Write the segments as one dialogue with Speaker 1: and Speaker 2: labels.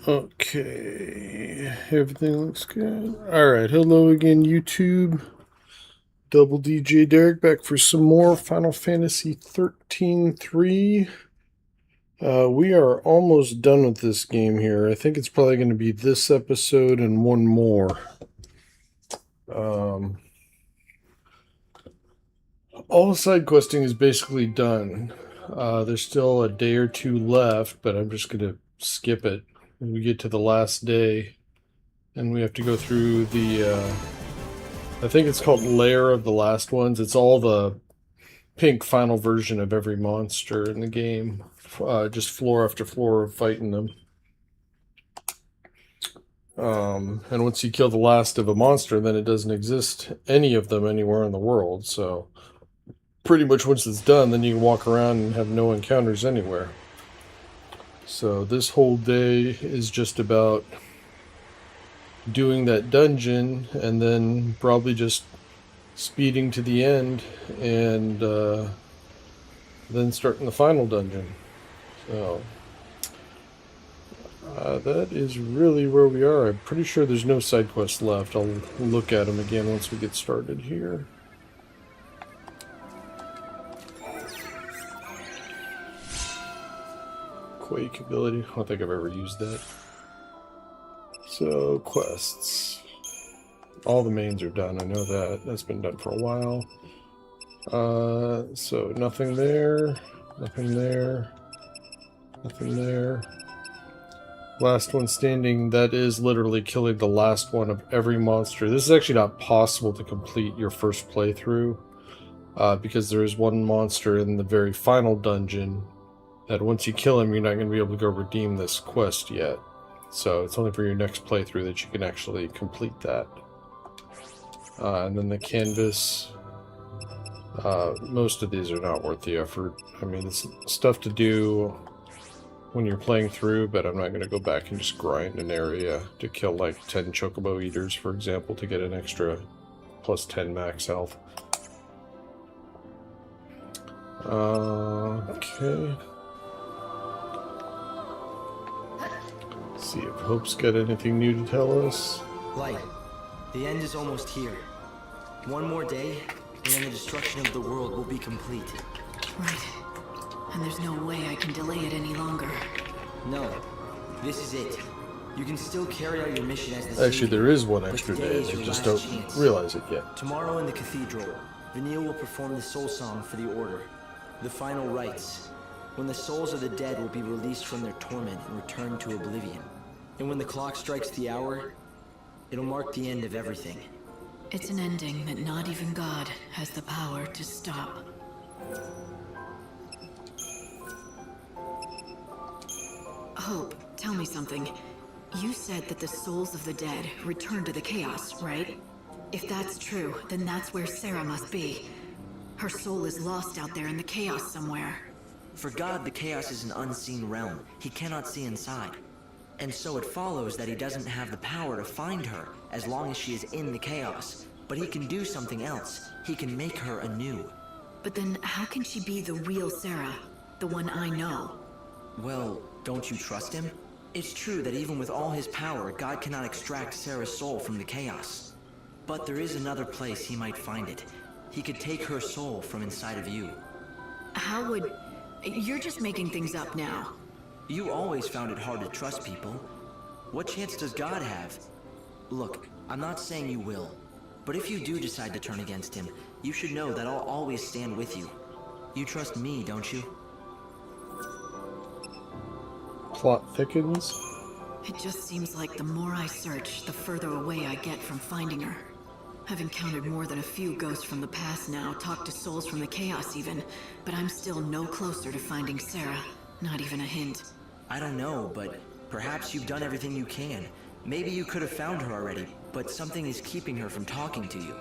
Speaker 1: Okay, everything looks good. Alright, hello again, YouTube. Double DJ-Derek back for some more Final Fantasy 13-3. We are almost done with this game here. I think it's probably going to be this episode and one more. All the side questing is basically done. There's still a day or two left, but I'm just going to skip it. When we get to the last day, and we have to go through the I think it's called Lair of the last ones. It's all the pink final version of every monster in the game. Just floor after floor of fighting them. And once you kill the last of a monster, then it doesn't exist any of them anywhere in the world. So pretty much once it's done, then you can walk around and have no encounters anywhere. So this whole day is just about doing that dungeon and then probably just speeding to the end and then starting the final dungeon. So that is really where we are. I'm pretty sure there's no side quests left. I'll look at them again once we get started here. Quake ability. I don't think I've ever used that. So, quests. All the mains are done, I know that. That's been done for a while. So nothing there, nothing there, nothing there. Last one standing, that is literally killing the last one of every monster. This is actually not possible to complete your first playthrough, because there is one monster in the very final dungeon that once you kill him, you're not going to be able to go redeem this quest yet. So it's only for your next playthrough that you can actually complete that. And then the canvas, most of these are not worth the effort. I mean, it's stuff to do when you're playing through, but I'm not going to go back and just grind an area to kill like 10 chocobo eaters, for example, to get an extra plus 10 max health. Okay. See if Hope's got anything new to tell us.
Speaker 2: Light, the end is almost here. One more day, and then the destruction of the world will be complete.
Speaker 3: Right. And there's no way I can delay it any longer.
Speaker 2: No. This is it. You can still carry out your mission as the
Speaker 1: Actually, there is one extra day. They just don't realize it yet.
Speaker 2: Tomorrow in the cathedral, Vanille will perform the soul song for the Order. The final rites. When the souls of the dead will be released from their torment and returned to oblivion. And when the clock strikes the hour, it'll mark the end of everything.
Speaker 3: It's an ending that not even God has the power to stop. Hope, tell me something. You said that the souls of the dead return to the chaos, right? If that's true, then that's where Sarah must be. Her soul is lost out there in the chaos somewhere.
Speaker 2: For God, the chaos is an unseen realm. He cannot see inside. And so it follows that he doesn't have the power to find her as long as she is in the chaos. But he can do something else. He can make her anew.
Speaker 3: But then how can she be the real Sarah? The one I know?
Speaker 2: Well, don't you trust him? It's true that even with all his power, God cannot extract Sarah's soul from the chaos. But there is another place he might find it. He could take her soul from inside of you.
Speaker 3: How would... You're just making things up now.
Speaker 2: You always found it hard to trust people. What chance does God have? Look, I'm not saying you will. But if you do decide to turn against him, you should know that I'll always stand with you. You trust me, don't you?
Speaker 1: Plot thickens.
Speaker 3: It just seems like the more I search, the further away I get from finding her. I've encountered more than a few ghosts from the past now, talked to souls from the chaos even, but I'm still no closer to finding Sarah. Not even a hint.
Speaker 2: I don't know, but perhaps you've done everything you can. Maybe you could have found her already, but something is keeping her from talking to you.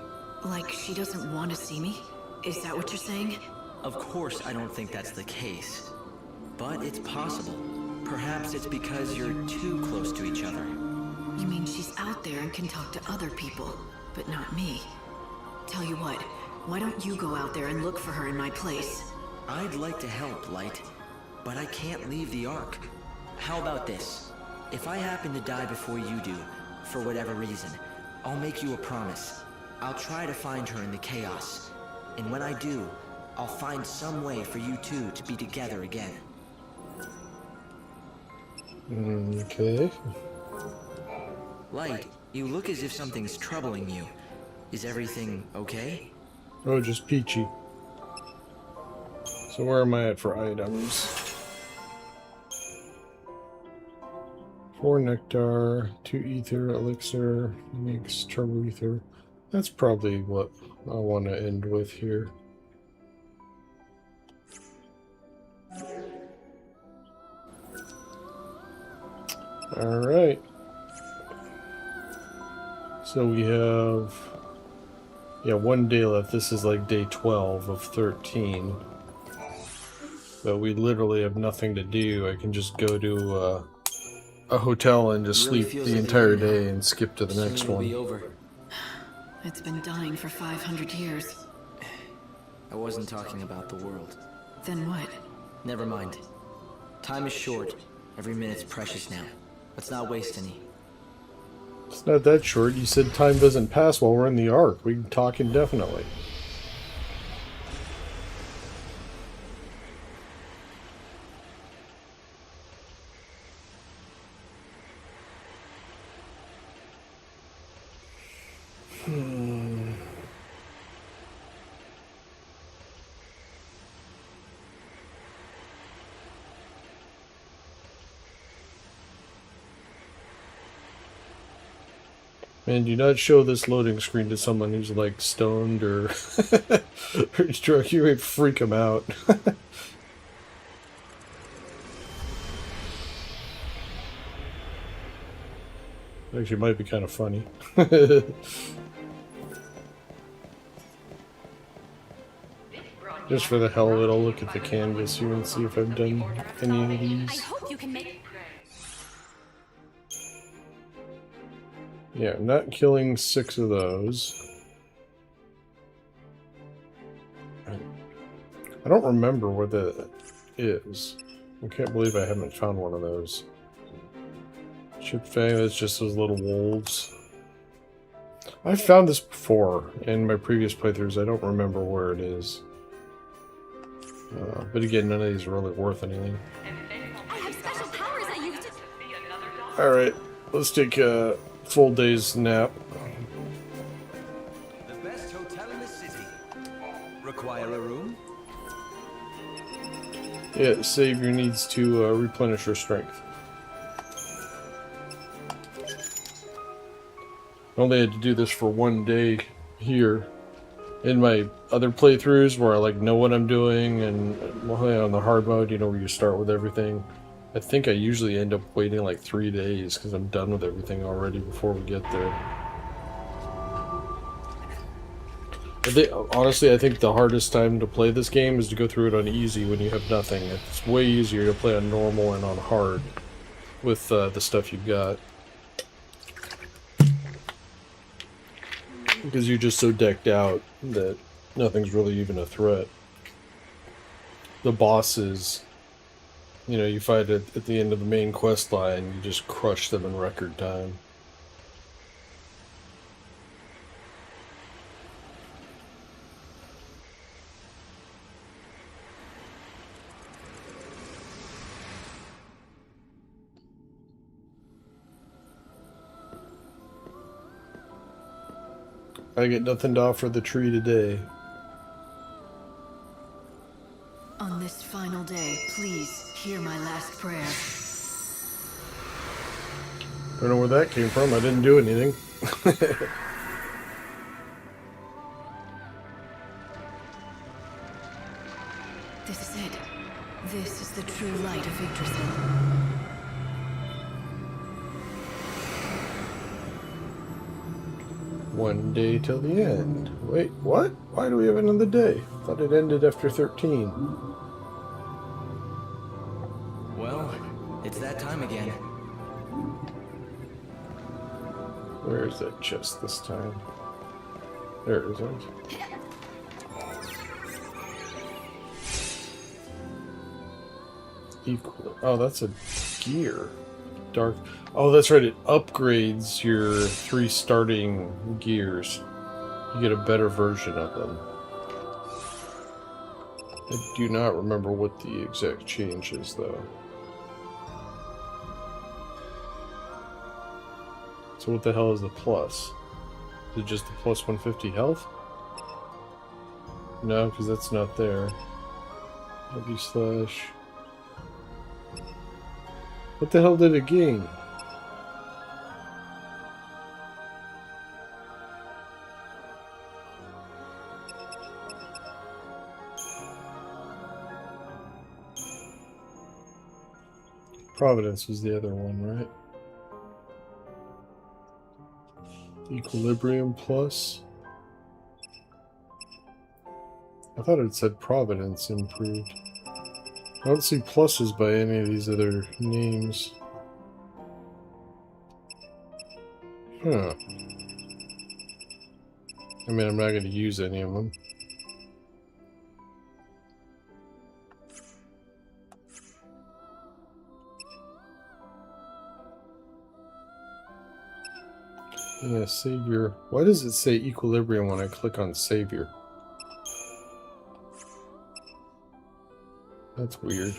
Speaker 3: Like she doesn't want to see me? Is that what you're saying?
Speaker 2: Of course I don't think that's the case. But it's possible. Perhaps it's because you're too close to each other.
Speaker 3: You mean she's out there and can talk to other people, but not me? Tell you what, why don't you go out there and look for her in my place?
Speaker 2: I'd like to help, Light, but I can't leave the Ark. How about this? If I happen to die before you do, for whatever reason, I'll make you a promise. I'll try to find her in the chaos. And when I do, I'll find some way for you two to be together again.
Speaker 1: Okay.
Speaker 2: Light, you look as if something's troubling you. Is everything okay?
Speaker 1: Oh, just peachy. So where am I at for items? 4 nectar, 2 ether, elixir, makes turbo ether. That's probably what I want to end with here. Alright. So we have, yeah, 1 day left. This is like day 12 of 13. But we literally have nothing to do. I can just go to a hotel and just
Speaker 2: Really
Speaker 1: sleep
Speaker 2: feels
Speaker 1: the
Speaker 2: like
Speaker 1: entire
Speaker 2: the end
Speaker 1: day
Speaker 2: now.
Speaker 1: and skip to the
Speaker 2: Soon
Speaker 1: next
Speaker 2: it'll
Speaker 1: one.
Speaker 2: be over.
Speaker 3: It's been dying for 500 years.
Speaker 2: I wasn't talking about the world.
Speaker 3: Then what?
Speaker 2: Never mind. Time is short. Every minute's precious now. Let's not waste any.
Speaker 1: It's not that short. You said time doesn't pass while we're in the Ark. We can talk indefinitely. Man, do not show this loading screen to someone who's like stoned or, or drunk. You might freak them out. Actually, might be kind of funny. Just for the hell of it, I'll look at the canvas here and see if I've done any of
Speaker 4: I
Speaker 1: these.
Speaker 4: hope you can make.
Speaker 1: Yeah, I'm not killing 6 of those. I don't remember where that is. I can't believe I haven't found one of those. Chip Fang, that's just those little wolves. I've found this before in my previous playthroughs. I don't remember where it is. But again, none of these are really worth anything.
Speaker 4: I have special powers I used to.
Speaker 1: Alright, let's take a full day's nap.
Speaker 5: The best hotel in the city. Require a room?
Speaker 1: Yeah, Savior needs to replenish her strength. I only had to do this for 1 day here. In my other playthroughs where I like know what I'm doing and well, on the hard mode, you know, where you start with everything, I think I usually end up waiting like 3 days because I'm done with everything already before we get there. Honestly, I think the hardest time to play this game is to go through it on easy when you have nothing. It's way easier to play on normal and on hard with the stuff you've got. Because you're just so decked out that nothing's really even a threat. The bosses, you know, you fight at the end of the main quest line, you just crush them in record time. I get nothing to offer the tree today.
Speaker 3: On this final day, please hear my last prayer.
Speaker 1: Don't know where that came from. I didn't do anything.
Speaker 3: This is it. This is the true light of Yggdrasil.
Speaker 1: 1 day till the end. Wait, what? Why do we have another day? Thought it ended after 13.
Speaker 2: Well, it's that time again.
Speaker 1: Where is that chest this time? There it isn't. Equal. Oh, that's a gear. dark. Oh, that's right. It upgrades your 3 starting gears. You get a better version of them. I do not remember what the exact change is, though. So what the hell is the plus? Is it just the plus 150 health? No, because that's not there. W/. What the hell did it gain? Providence was the other one, right? Equilibrium plus. I thought it said Providence improved. I don't see pluses by any of these other names. Huh. I mean, I'm not going to use any of them. Yeah, Savior. Why does it say Equilibrium when I click on Savior? That's weird.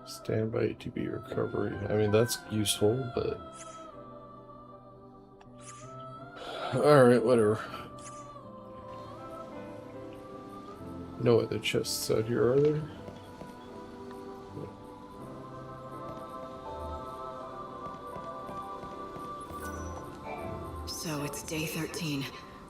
Speaker 1: Standby ATB recovery. I mean, that's useful, but... Alright, whatever. No other chests out here, are there?
Speaker 3: So it's day 13.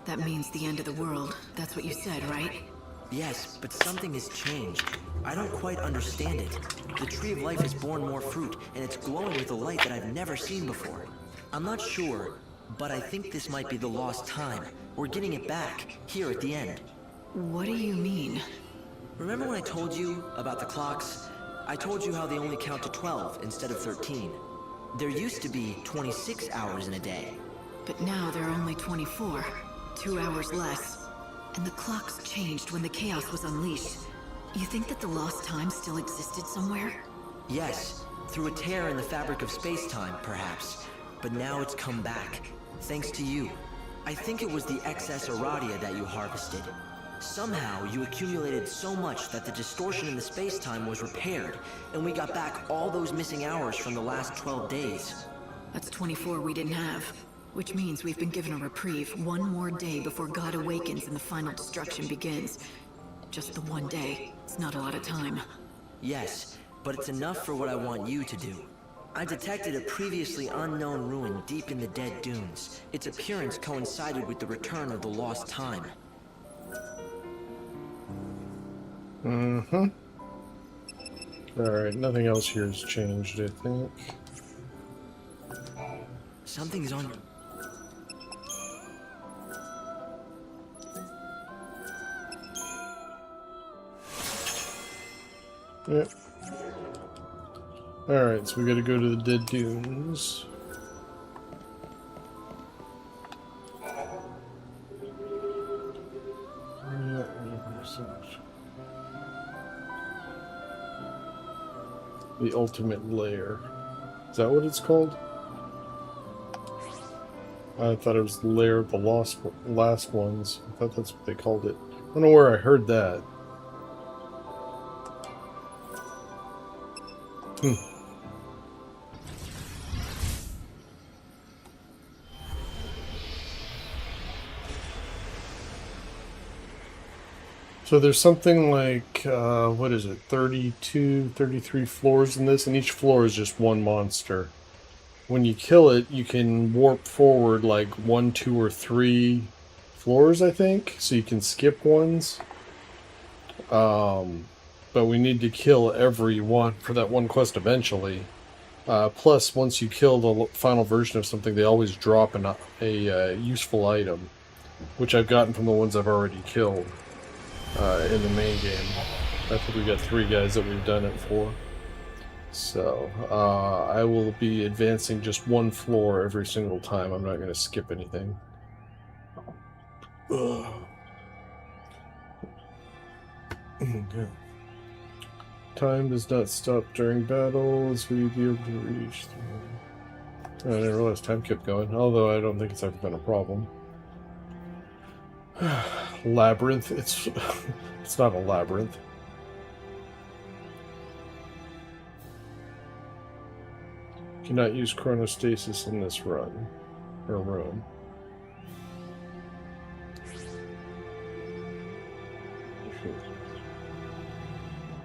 Speaker 3: That means the end of the world. That's what you said, right?
Speaker 2: Yes, but something has changed. I don't quite understand it. The Tree of Life has borne more fruit, and it's glowing with a light that I've never seen before. I'm not sure, but I think this might be the lost time. We're getting it back, here at the end.
Speaker 3: What do you mean?
Speaker 2: Remember when I told you about the clocks? I told you how they only count to 12 instead of 13. There used to be 26 hours in a day.
Speaker 3: But now there are only 24. 2 hours less. And the clocks changed when the chaos was unleashed. You think that the lost time still existed somewhere?
Speaker 2: Yes, through a tear in the fabric of space-time, perhaps. But now it's come back, thanks to you. I think it was the excess Aradia that you harvested. Somehow, you accumulated so much that the distortion in the space-time was repaired, and we got back all those missing hours from the last 12 days.
Speaker 3: That's 24 we didn't have. Which means we've been given a reprieve, one more day before God awakens and the final destruction begins. Just the one day. It's not a lot of time.
Speaker 2: Yes, but it's enough for what I want you to do. I detected a previously unknown ruin deep in the Dead Dunes. Its appearance coincided with the return of the lost time.
Speaker 1: Mm-hmm. Alright, nothing else here has changed, I think.
Speaker 2: Something's on...
Speaker 1: Yep. Alright, so we gotta go to the Dead Dunes. The Ultimate Lair. Is that what it's called? I thought it was the Lair of the last ones. I thought that's what they called it. I don't know where I heard that. So there's something like, what is it, 32, 33 floors in this, and each floor is just one monster. When you kill it, you can warp forward like 1, 2, or 3 floors, I think, so you can skip ones. But we need to kill every one for that one quest eventually. Plus, once you kill the final version of something, they always drop a useful item, which I've gotten from the ones I've already killed in the main game. I think we got 3 guys that we've done it for. So, I will be advancing just 1 floor every single time. I'm not going to skip anything. Ugh. Okay. Time does not stop during battles. Will you be able to reach through? I didn't realize time kept going, although I don't think it's ever been a problem. Labyrinth. It's it's not a labyrinth. Cannot use chronostasis in this run or room.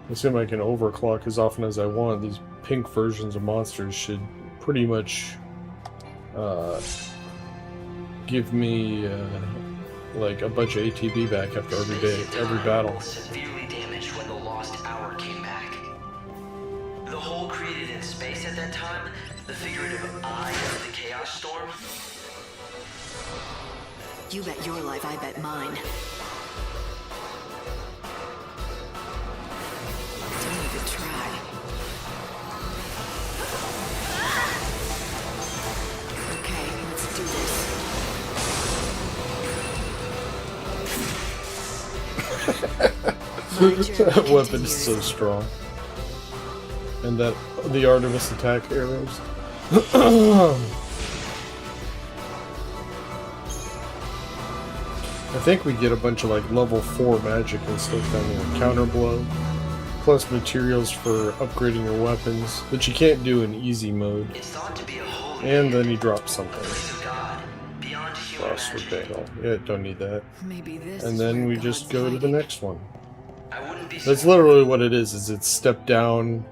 Speaker 1: I assume I can overclock as often as I want. These pink versions of monsters should pretty much give me like a bunch of ATB back after every day, every battle.
Speaker 2: Severely damaged when the lost hour came back. The hole created in space at that time, the figurative eye of the chaos storm.
Speaker 3: You bet your life, I bet mine. Don't even try. Okay, let's do this.
Speaker 1: That weapon is so strong. And that the Artemis attack arrows. I think we get a bunch of like level 4 magic and stuff down there. Counter blow. Plus materials for upgrading your weapons, which you can't do in easy mode.
Speaker 2: It's thought to be a holy
Speaker 1: And then he drops something.
Speaker 2: place of God, beyond human
Speaker 1: Crossword
Speaker 2: imagining.
Speaker 1: battle. Yeah, don't need that.
Speaker 3: Maybe this
Speaker 1: And
Speaker 3: is
Speaker 1: then
Speaker 3: where
Speaker 1: we
Speaker 3: God's
Speaker 1: just go to the
Speaker 3: hiding.
Speaker 1: next one.
Speaker 2: I wouldn't be
Speaker 1: That's literally what it is it's step down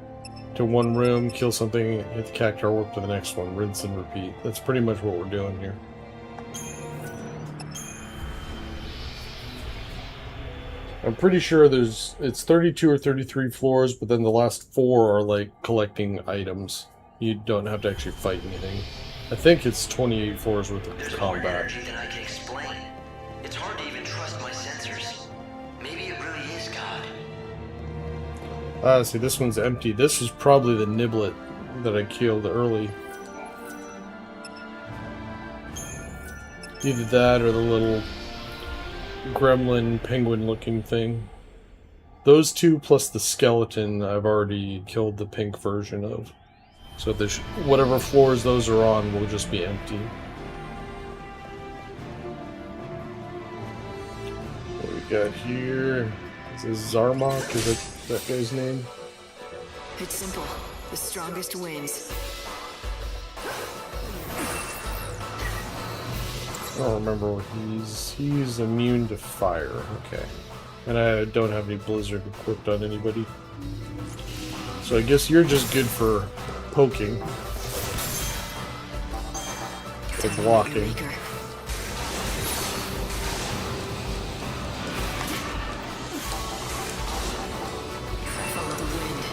Speaker 1: to one room, kill something, hit the cactuar, warp to the next one, rinse and repeat. That's pretty much what we're doing here. I'm pretty sure it's 32 or 33 floors, but then the last 4 are like collecting items. You don't have to actually fight anything. I think it's 28 floors worth of
Speaker 2: There's more
Speaker 1: combat.
Speaker 2: energy than I can explain. It's hard to even trust my sensors. Maybe it really is God.
Speaker 1: See, this one's empty. This is probably the niblet that I killed early. Either that or the little gremlin penguin looking thing. Those two plus the skeleton I've already killed the pink version of. So whatever floors those are on will just be empty. What we got here? Is this Zarmok? Is that guy's name?
Speaker 3: It's simple. The strongest wins.
Speaker 1: I don't remember what he's immune to fire. Okay. And I don't have any blizzard equipped on anybody. So I guess you're just good for poking. Or blocking.
Speaker 3: Weaker. Follow the wind.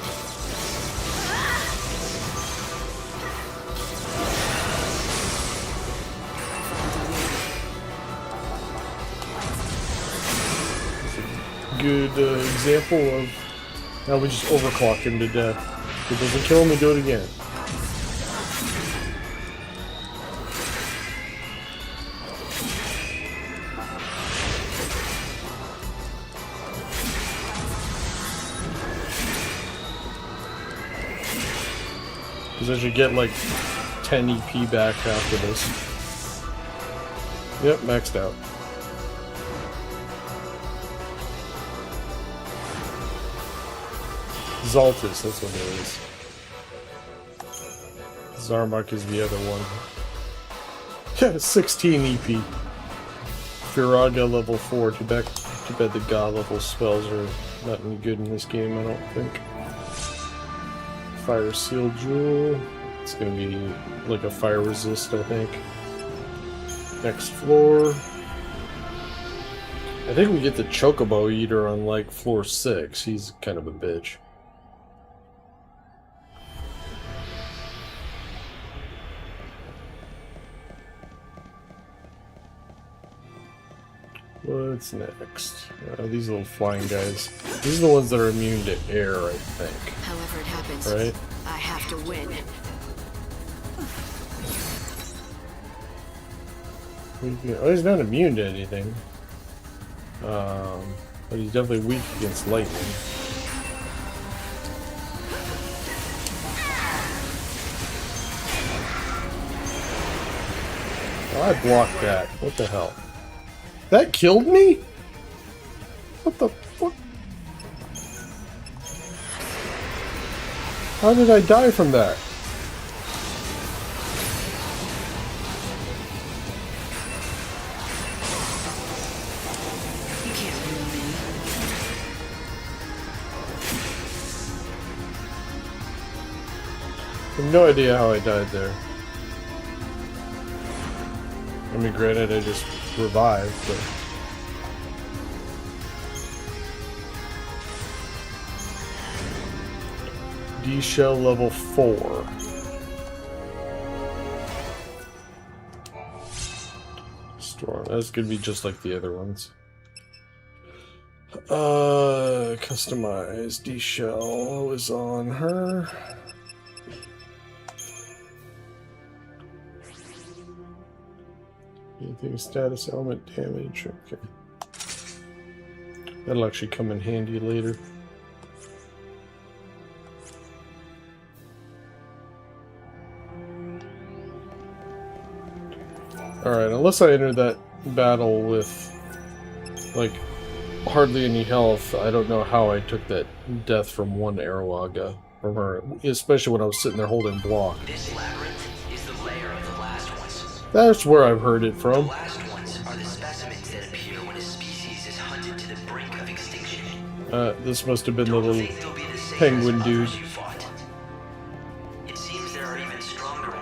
Speaker 1: Good example of how we just overclock him to death. If it doesn't kill him, we do it again. Because I should get like 10 EP back after this. Yep, maxed out. Zaltis, that's what it is. Zarmok is the other one. Yeah, 16 EP. Firaga level 4. Too bad the god level spells are not any good in this game, I don't think. Fire Seal Jewel. It's gonna be like a fire resist, I think. Next floor. I think we get the Chocobo Eater on like floor 6. He's kind of a bitch. What's next? These little flying guys. These are the ones that are immune to air, I think.
Speaker 3: However it happens,
Speaker 1: Right?
Speaker 3: I have to win.
Speaker 1: Oh, he's not immune to anything. But he's definitely weak against lightning. Oh, I blocked that. What the hell? That killed me? What the fuck? How did I die from that?
Speaker 3: You can't win me.
Speaker 1: I have no idea how I died there. I mean, granted, I just revived, but... D-shell level 4. Storm. That's gonna be just like the other ones. Customize D-shell was on her. Anything status element damage. Okay. That'll actually come in handy later. Alright, unless I enter that battle with, like, hardly any health, I don't know how I took that death from one Arawaga from her, especially when I was sitting there holding block.
Speaker 5: This labyrinth is the lair of the last ones.
Speaker 1: That's where I've heard it
Speaker 5: The
Speaker 1: from.
Speaker 5: last ones are the specimens that appear when a species is hunted to the brink of extinction.
Speaker 1: This must have been the
Speaker 5: Don't
Speaker 1: little
Speaker 5: think they'll be the same
Speaker 1: penguin
Speaker 5: as
Speaker 1: dude.
Speaker 5: others you fought. It seems there are even stronger.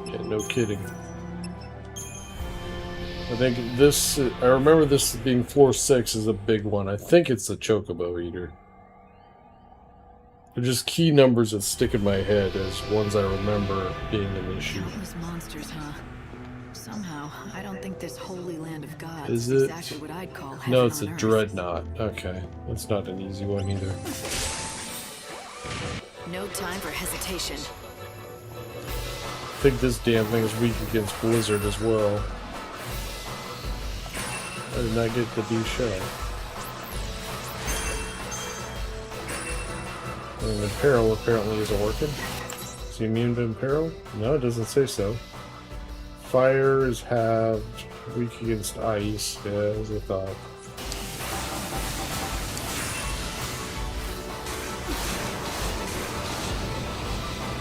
Speaker 1: Yeah, no kidding. I think this, I remember this being floor 6 is a big one. I think it's the Chocobo Eater. They're just key numbers that stick in my head as ones I remember being an issue.
Speaker 3: Countless monsters, huh? Somehow, I don't think this holy land of gods
Speaker 1: Is
Speaker 3: is
Speaker 1: it?
Speaker 3: exactly what I'd call heaven
Speaker 1: No, it's a
Speaker 3: on earth.
Speaker 1: Dreadnought. Okay, that's not an easy one either.
Speaker 3: No time for hesitation.
Speaker 1: I think this damn thing is weak against Blizzard as well. I did not get the D-shell. And Imperil apparently isn't working. Is he immune to Imperil? No, it doesn't say so. Fire is halved. Weak against ice. Yeah, as I thought.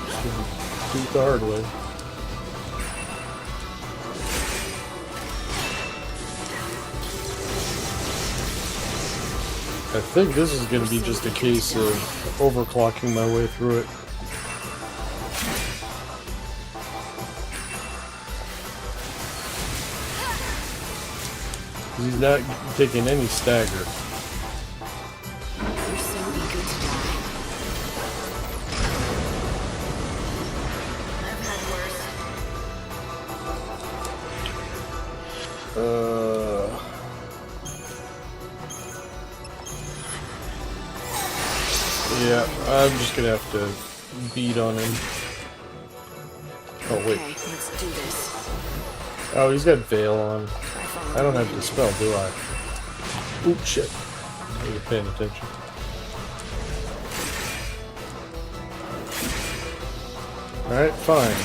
Speaker 1: Just gonna do it the hard way. I think this is going to be just a case of overclocking my way through it. He's not taking any stagger.
Speaker 3: You're so eager to die. I've had worse.
Speaker 1: Yeah, I'm just gonna have to beat on him. Oh wait.
Speaker 3: Okay, let's do this.
Speaker 1: Oh, he's got Veil on.
Speaker 3: Try following
Speaker 1: I don't
Speaker 3: the
Speaker 1: have Dispel, do I? Oop, shit. I wasn't paying attention. Alright, fine.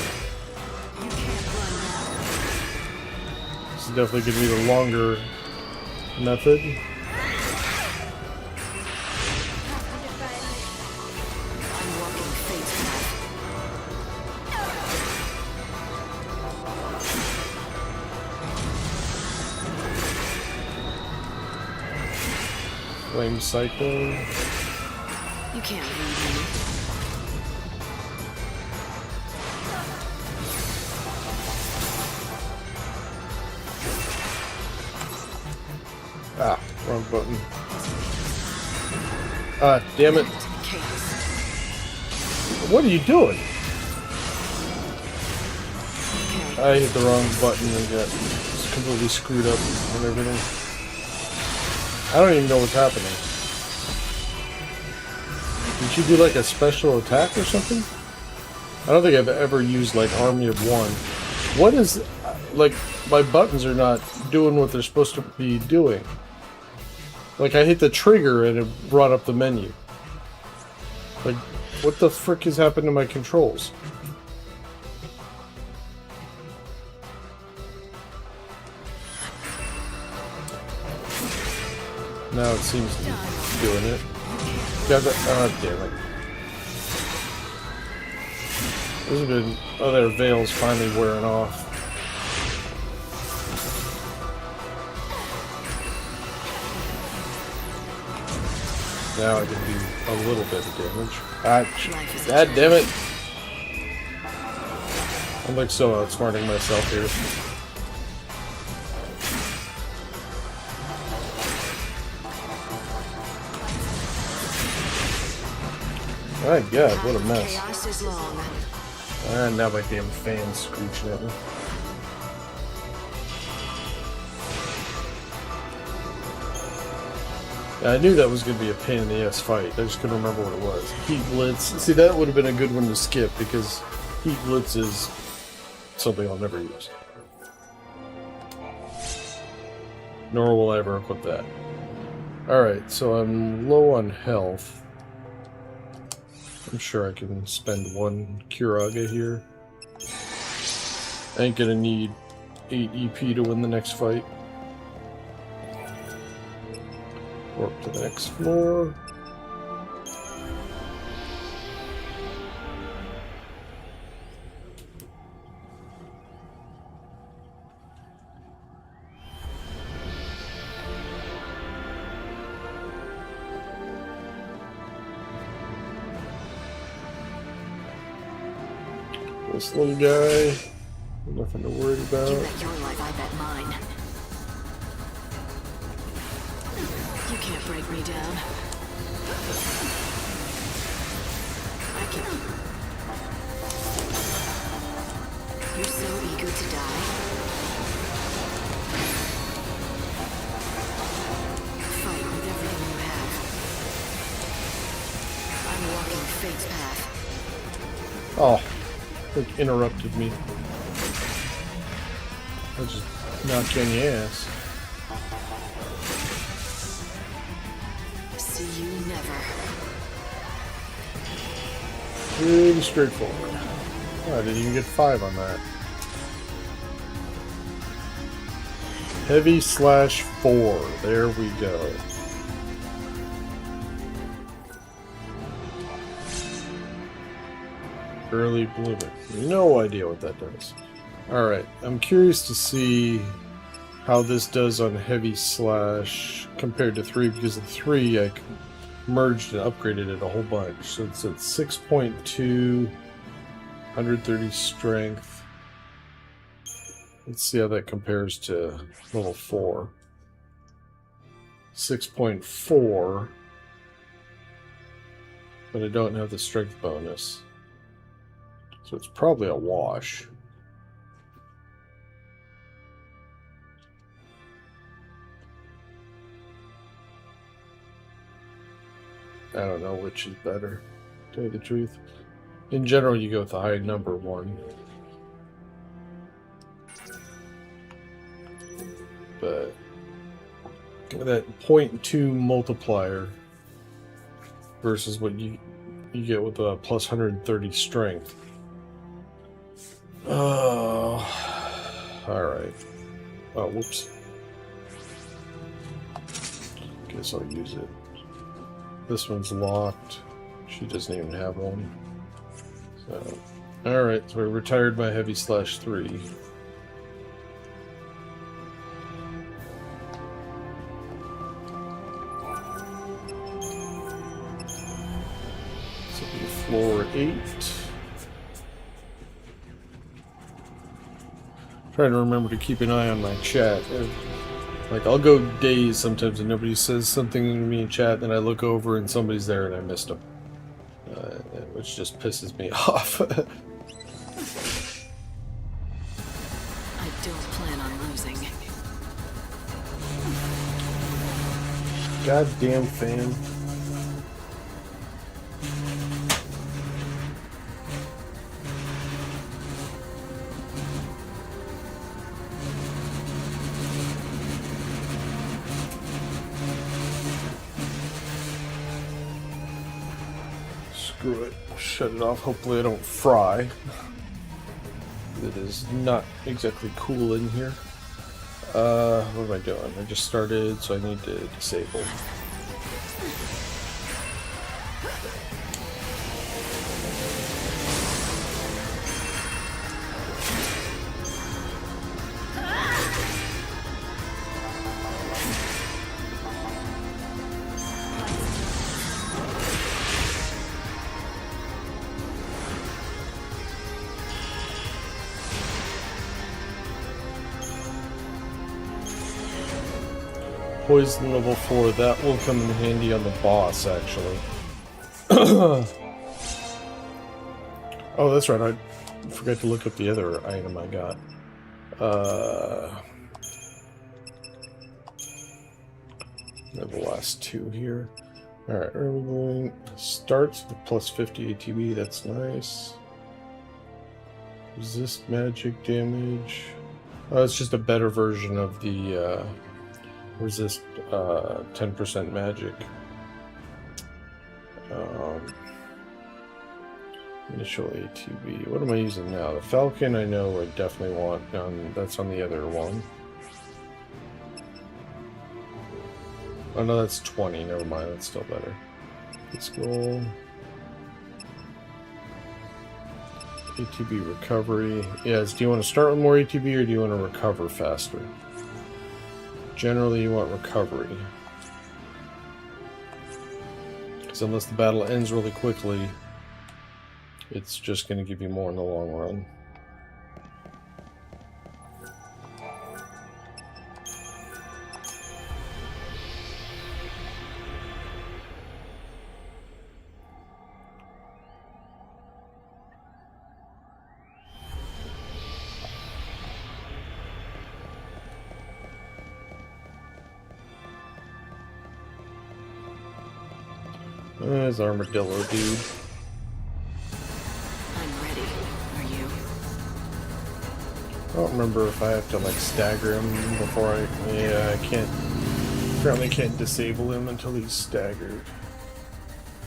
Speaker 3: You can't run now.
Speaker 1: This is definitely gonna be the longer method.
Speaker 3: I'm walking fate's path.
Speaker 1: Flame Cyclone.
Speaker 3: You can't leave me.
Speaker 1: Ah, wrong button. Ah, damn it.
Speaker 3: Chaos.
Speaker 1: What are you doing?
Speaker 3: Okay.
Speaker 1: I hit the wrong button and got completely screwed up and everything. I don't even know what's happening. Did you do like a special attack or something? I don't think I've ever used like Army of One. What is, like, my buttons are not doing what they're supposed to be doing. Like, I hit the trigger and it brought up the menu. Like, what the frick has happened to my controls? Now it seems to be doing it. Got that. Oh, damn it. Those have been. Oh, their veil's finally wearing off. Now I can do a little bit of damage. God damn it! I'm like so outsmarting myself here. My God, what a mess. And now my damn fan's screeching at me. I knew that was going to be a pain in the ass fight. I just couldn't remember what it was. Heat Blitz. See, that would have been a good one to skip because Heat Blitz is something I'll never use. Nor will I ever equip that. Alright, so I'm low on health. I'm sure I can spend one Curaga here. I ain't gonna need 8 EP to win the next fight. Warp to the next floor. This little guy, nothing to worry about.
Speaker 3: You bet your life, I bet mine. You can't break me down. I can. You're so eager to die. Fight with everything you have. I'm walking fate's path.
Speaker 1: Oh, it interrupted me. I just knocked you on the ass.
Speaker 3: See you never.
Speaker 1: Pretty straightforward. Oh, I didn't even get 5 on that. Heavy/4. There we go. Early bloomer. No idea what that does. Alright, I'm curious to see how this does on heavy slash compared to 3, because the 3 I merged and upgraded it a whole bunch. So it's at 6.2, 130 strength. Let's see how that compares to level 4. 6.4, but I don't have the strength bonus. So it's probably a wash. I don't know which is better, to tell you the truth. In general, you go with the high number one. But that 0.2 multiplier versus what you get with a plus 130 strength. Oh, alright. Oh, whoops. Guess I'll use it. This one's locked. She doesn't even have one. So, alright, so I retired my heavy/3. This will be floor 8. Trying to remember to keep an eye on my chat. Like, I'll go days sometimes and nobody says something to me in chat, then I look over and somebody's there and I missed them. Which just pisses me off.
Speaker 3: I don't plan on losing.
Speaker 1: Goddamn fan. screw it. Shut it off. Hopefully I don't fry. It is not exactly cool in here. What am I doing? I just started, so I need to disable. Poison level 4, that will come in handy on the boss, actually. Oh, that's right, I forgot to look up the other item I got. The last two here. Alright, early going starts with plus 50 ATB, that's nice. Resist magic damage. Oh, it's just a better version of the, resist 10% magic. Initial ATB. What am I using now? The Falcon I know I definitely want. That's on the other one. Oh no, that's 20. Never mind, that's still better. Let's go. ATB recovery. Yes, do you want to start with more ATB or do you want to recover faster? Generally, you want recovery. Because unless the battle ends really quickly, it's just going to give you more in the long run. There's Armadillo dude.
Speaker 3: I'm ready. Are you?
Speaker 1: I don't remember if I have to like stagger him before I... Yeah, I can't... Apparently can't disable him until he's staggered.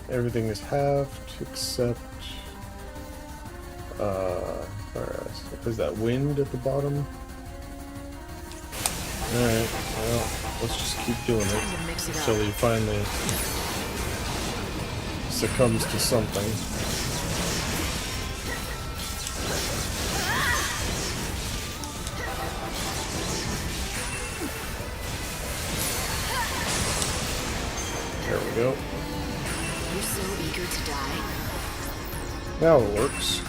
Speaker 1: Everything is halved except... is that wind at the bottom? Alright, well, let's just keep doing it until he finally succumbs to something. There we go.
Speaker 3: You're so eager to die.
Speaker 1: Now it works.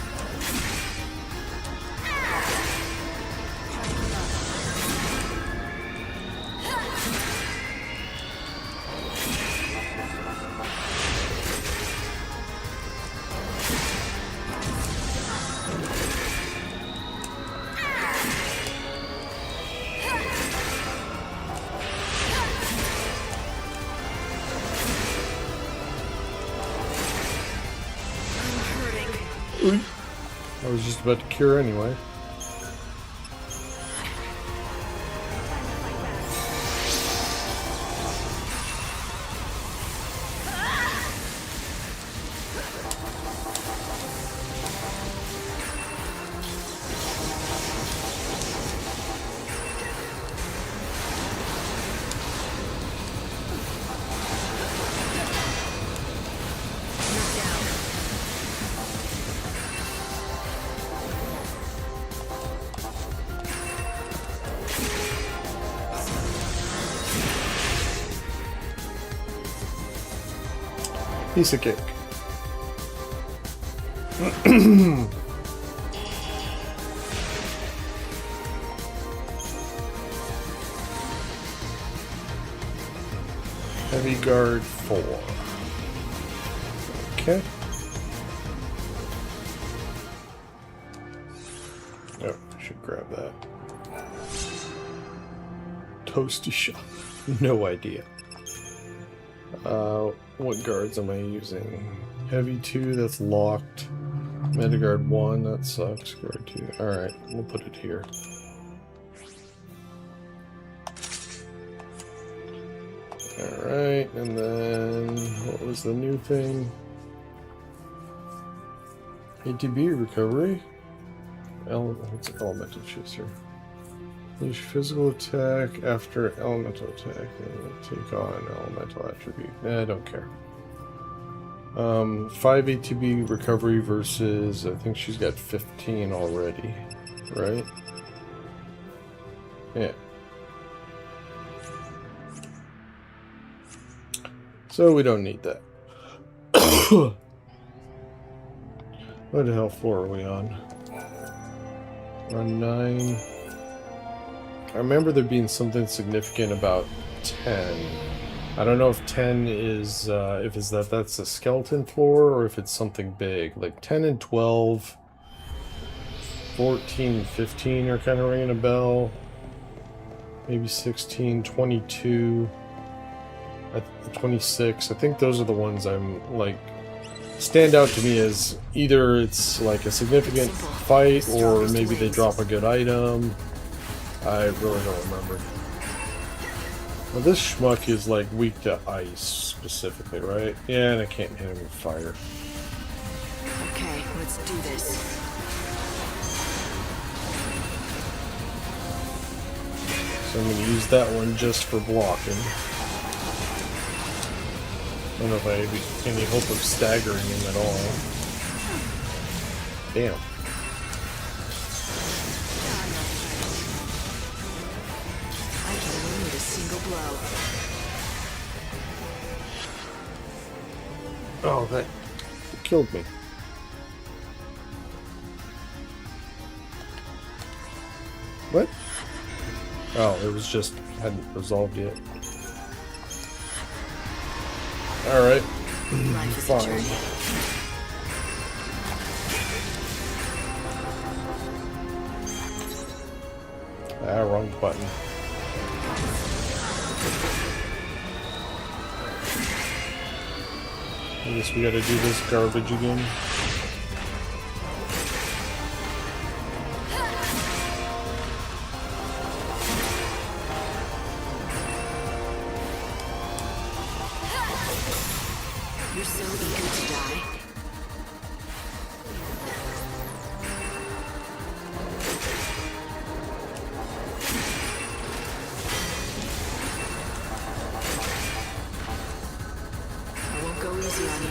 Speaker 1: I was just about to cure anyway. Piece of cake. Heavy guard 4. Okay. Oh, I should grab that. Toasty shot. No idea. What guards am I using? Heavy 2, that's locked. Metaguard 1, that sucks. Guard 2. Alright, we'll put it here. Alright, and then what was the new thing? ATB recovery. What's elemental chaser? Use physical attack after elemental attack. Take on elemental attribute. I don't care. 5 ATB recovery versus, I think she's got 15 already, right? Yeah. So we don't need that. What the hell floor are we on? We're on 9. I remember there being something significant about 10. I don't know if 10 is, if it's that's a skeleton floor, or if it's something big. Like 10 and 12, 14, 15 are kind of ringing a bell. Maybe 16, 22, 26. I think those are the ones I'm, like, stand out to me as either it's like a significant fight, or maybe they drop a good item. I really don't remember. Well, this schmuck is like weak to ice specifically, right? Yeah, and I can't hit him with fire.
Speaker 3: Okay, let's do this.
Speaker 1: So I'm going to use that one just for blocking. I don't know if I have any hope of staggering him at all. Damn.
Speaker 3: I can win with a single blow.
Speaker 1: Oh, that killed me. What? Oh, it was just hadn't resolved yet. Alright.
Speaker 3: Life is a journey.
Speaker 1: Ah, wrong button. I guess we gotta do this garbage again.
Speaker 3: You're so eager to die. I won't go easy on you.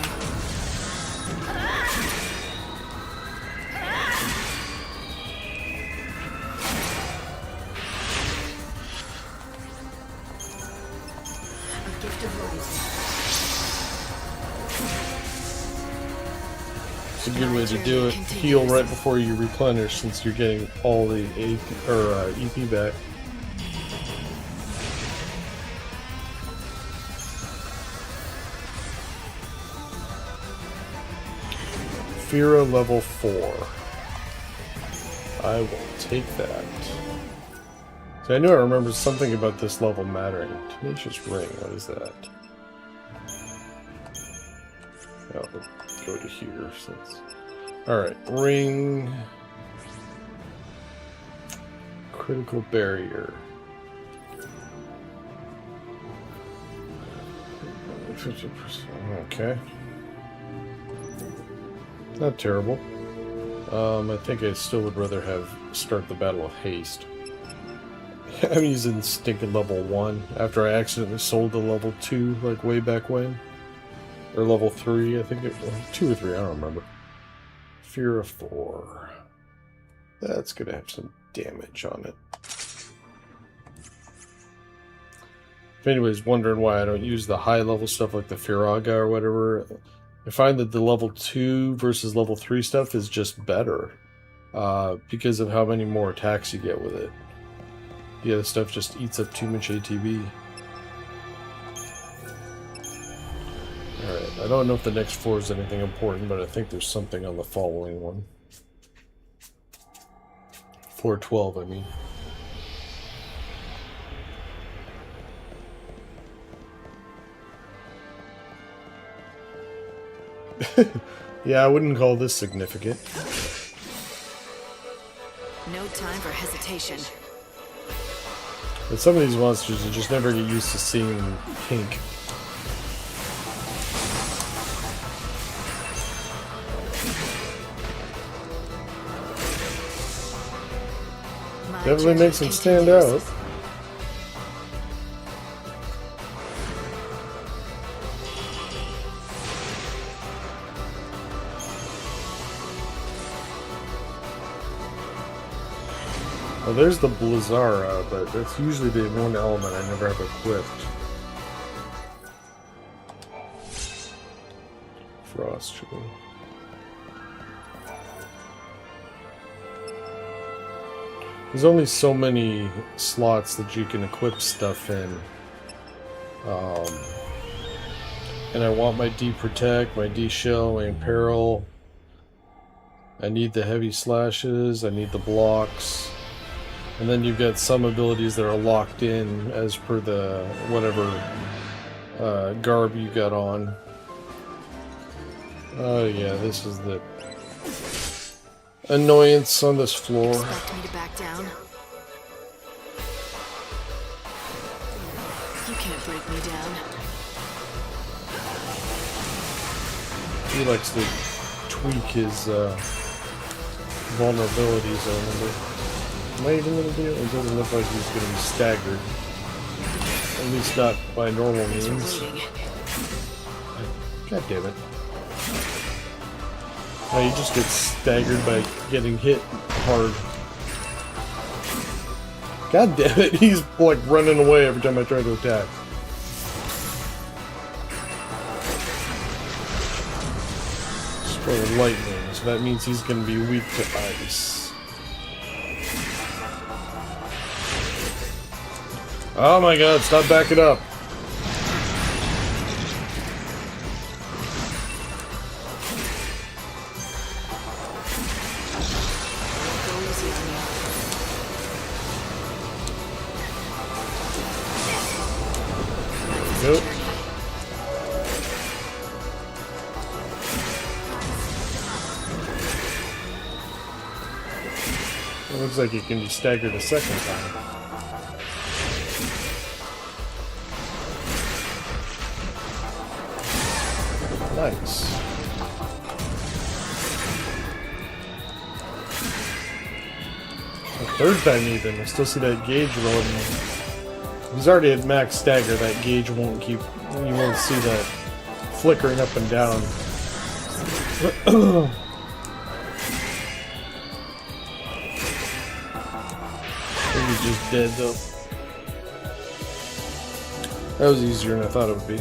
Speaker 3: A gift of loyalty.
Speaker 1: It's a good way to do it. Heal right before you replenish, since you're getting all the AP, or EP back. Fira level 4. I will take that. So I knew I remember something about this level mattering. Tenacious Ring, what is that? Oh, we'll go to here since. Alright, ring. Critical barrier. 50%. Okay. Not terrible. I think I still would rather have start the Battle of Haste. I'm using stinking level 1 after I accidentally sold the level 2 like way back when. Or level 3, I think it was 2 or 3, I don't remember. Fear of 4. That's gonna have some damage on it. If anybody's wondering why I don't use the high level stuff like the Firaga or whatever, I find that the level 2 versus level 3 stuff is just better. Because of how many more attacks you get with it. The other stuff just eats up too much ATB. Alright, I don't know if the next floor is anything important, but I think there's something on the following one. Floor 12, I mean. Yeah, I wouldn't call this significant.
Speaker 3: No time for hesitation.
Speaker 1: But some of these monsters, you just never get used to seeing pink. Definitely makes him stand out. Well, there's the Blizzara, but that's usually the one element I never have equipped. Frost Tree. There's only so many slots that you can equip stuff in. And I want my D-Protect, my D-Shell, my Imperil. I need the heavy slashes, I need the blocks. And then you've got some abilities that are locked in as per the whatever garb you got on. Oh yeah, this is the annoyance on this floor.
Speaker 3: Expect me to back down? You can't break me down.
Speaker 1: He likes to tweak his vulnerabilities, I remember. Am I even gonna do it? It doesn't look like he's gonna be staggered. At least not by normal means. God damn it. No, he just gets staggered by getting hit hard. God damn it, he's like running away every time I try to attack. Destroy lightning, so that means he's gonna be weak to ice. Oh my god, stop backing up. Nope. It looks like it can be staggered a second time. Nice. The third time even, I still see that gauge rolling. He's already at max stagger, that gauge won't keep, you won't see that flickering up and down. He's just dead though. That was easier than I thought it would be.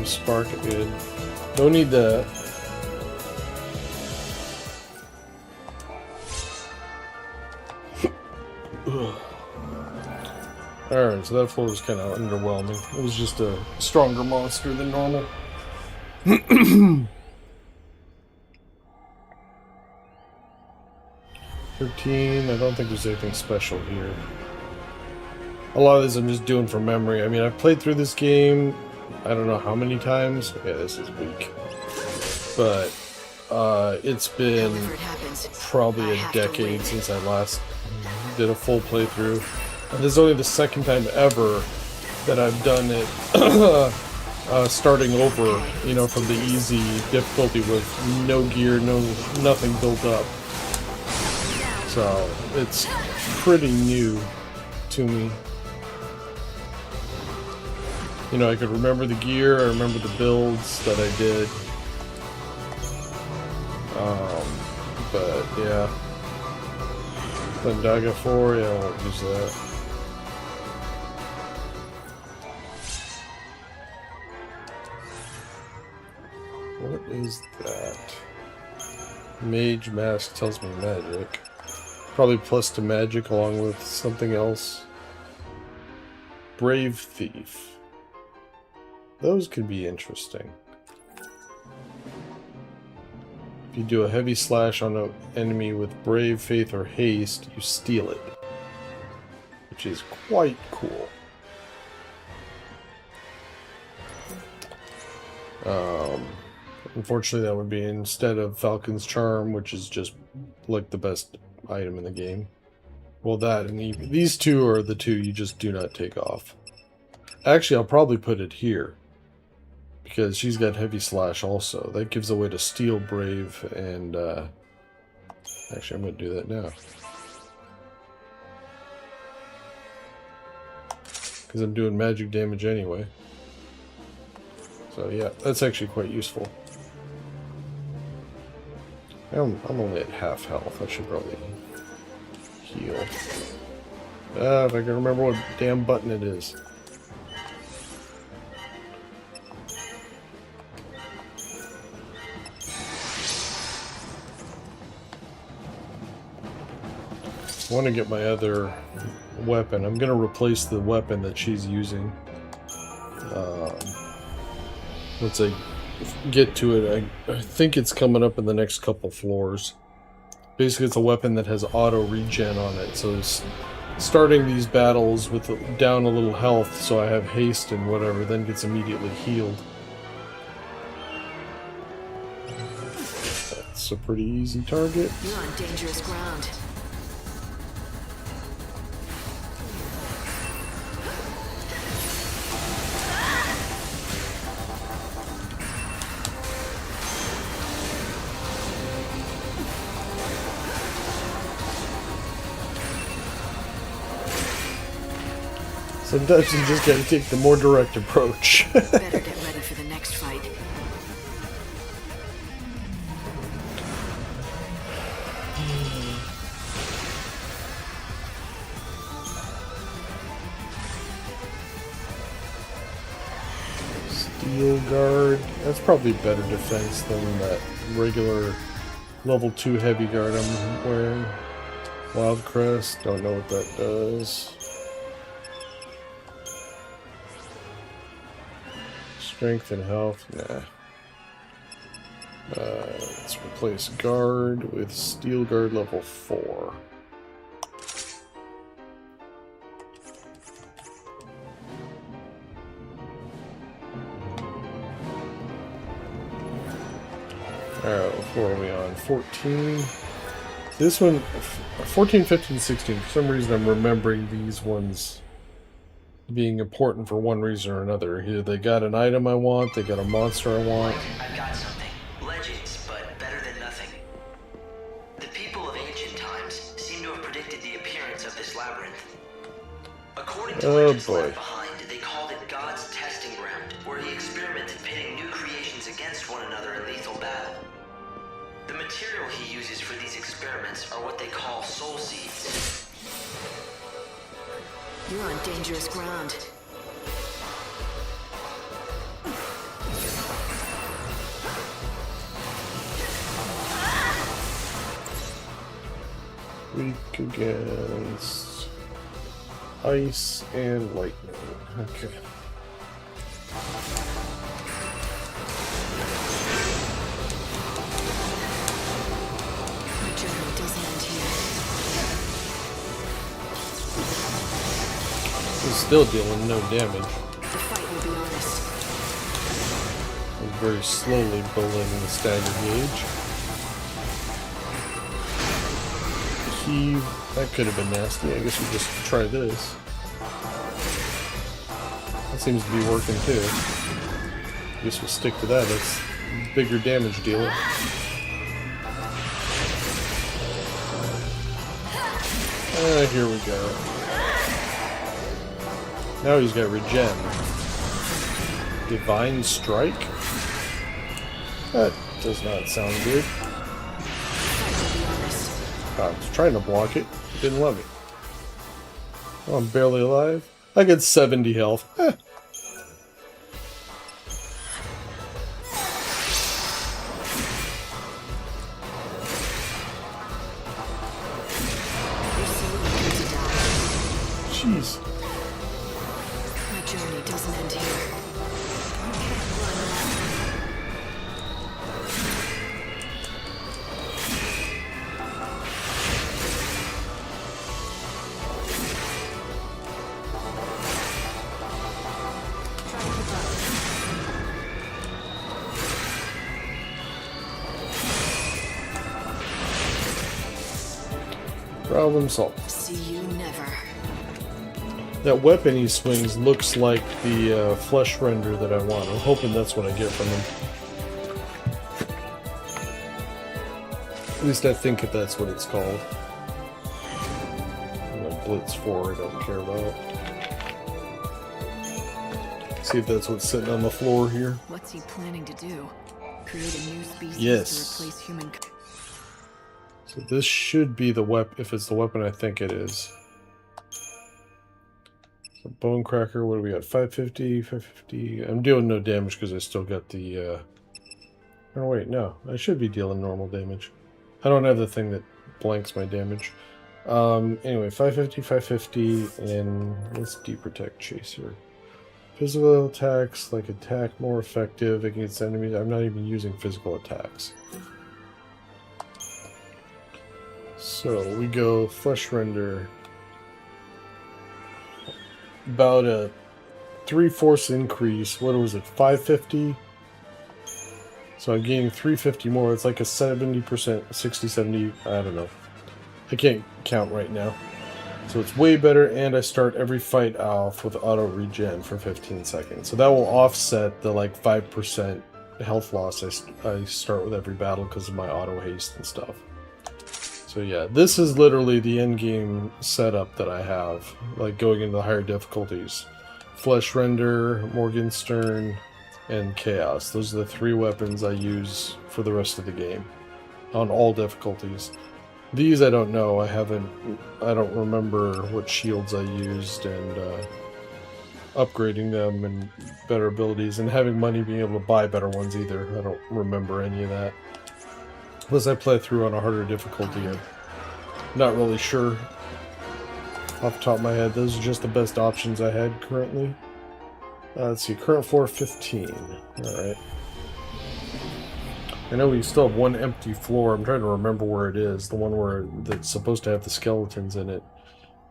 Speaker 1: Spark it, dude. Don't need that. Alright, so that floor was kind of underwhelming. It was just a stronger monster than normal. 13, I don't think there's anything special here. A lot of this I'm just doing from memory. I mean, I've played through this game I don't know how many times. Yeah, this is weak. But it's been probably a decade since I last did a full playthrough. And this is only the second time ever that I've done it starting over, you know, from the easy difficulty with no gear, nothing built up. So it's pretty new to me. You know, I could remember the gear, I remember the builds that I did. But yeah. Thundaga 4, yeah, I won't use that. What is that? Mage Mask tells me magic. Probably plus to magic along with something else. Brave Thief. Those could be interesting. If you do a heavy slash on an enemy with Brave, Faith, or Haste, you steal it. Which is quite cool. Unfortunately, that would be instead of Falcon's Charm, which is just like the best item in the game. Well, that and these two are the two you just do not take off. Actually, I'll probably put it here. Because she's got heavy slash also. That gives away to Steel Brave and actually I'm gonna do that now. Because I'm doing magic damage anyway. So yeah, that's actually quite useful. I'm only at half health. I should probably heal. If I can remember what damn button it is. I want to get my other weapon. I'm going to replace the weapon that she's using. Once I get to it, I think it's coming up in the next couple floors. Basically, it's a weapon that has auto regen on it, so it's starting these battles with down a little health, so I have haste and whatever, then gets immediately healed. That's a pretty easy target.
Speaker 3: You're on dangerous ground.
Speaker 1: Sometimes you just gotta take the more direct approach.
Speaker 3: Better get ready for the next fight.
Speaker 1: Steel Guard. That's probably better defense than that regular level 2 heavy guard I'm wearing. Wild Crest. Don't know what that does. Strength and health, nah. Let's replace guard with steel guard level 4. Alright, what floor are we on? 14. This one, 14, 15, 16. For some reason I'm remembering these ones being important for one reason or another. Either they got an item I want, they got a monster I want.
Speaker 5: I've got something. Legends, but better than nothing. The people of ancient times seem to have predicted the appearance of this labyrinth. According to legends left behind, they called it God's testing ground, where he experimented pitting new creations against one another in lethal battle. The material he uses for these experiments are what they call soul seeds.
Speaker 3: You're on dangerous ground.
Speaker 1: Weak against ice and lightning. Okay.
Speaker 3: My journey doesn't end here.
Speaker 1: It's still dealing no damage.
Speaker 3: The fight will be honest.
Speaker 1: I'm very slowly building the stagger gauge. Heave. That could have been nasty. I guess we just try this. That seems to be working too. I guess we'll stick to that. It's bigger damage dealer. Here we go. Now he's got regen. Divine Strike? That does not sound good. I was trying to block it. It didn't let me. Oh, I'm barely alive. I get 70 health. Jeez.
Speaker 3: My journey doesn't end here.
Speaker 1: Problem solved.
Speaker 3: See you never.
Speaker 1: That weapon he swings looks like the flesh render that I want. I'm hoping that's what I get from him. At least I think that's what it's called. Blitz 4, I don't care about. See if that's what's sitting on the floor here.
Speaker 3: What's he planning to do? Create a new species
Speaker 1: Yes.
Speaker 3: to replace human...
Speaker 1: So this should be the weapon, if it's the weapon I think it is. So bone cracker, what do we got? 550, 550. I'm doing no damage because I still got the... Oh wait, no. I should be dealing normal damage. I don't have the thing that blanks my damage. Anyway, 550, 550, and let's deprotect chaser. Physical attacks, like attack more effective against enemies. I'm not even using physical attacks. So we go flesh render. About a 3/4 increase. What was it? 550? So I'm getting 350 more. It's like a 70%, 60, 70, I don't know. I can't count right now. So it's way better, and I start every fight off with auto regen for 15 seconds. So that will offset the like 5% health loss I start with every battle because of my auto haste and stuff. So yeah, this is literally the end game setup that I have, like going into the higher difficulties. Flesh Render, Morgenstern, and Chaos. Those are the 3 weapons I use for the rest of the game on all difficulties. These I don't know. I don't remember what shields I used, and upgrading them and better abilities, and having money being able to buy better ones either. I don't remember any of that. Plus I play through on a harder difficulty. I'm not really sure off the top of my head. Those are just the best options I had currently. Let's see, current floor 15. Alright. I know we still have one empty floor. I'm trying to remember where it is. The one that's supposed to have the skeletons in it.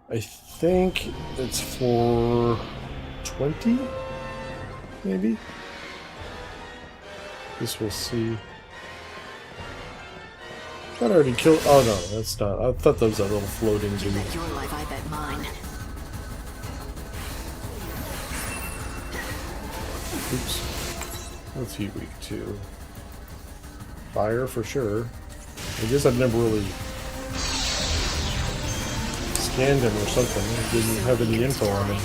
Speaker 1: I think it's floor 20? Maybe? Guess we'll see. I thought I already killed... Oh no, that's not. I thought those are little floating
Speaker 3: You
Speaker 1: dudes.
Speaker 3: bet your life, I bet mine.
Speaker 1: Oops. What's he weak to? Fire for sure. I guess I've never really scanned him or something. I didn't have any info on him.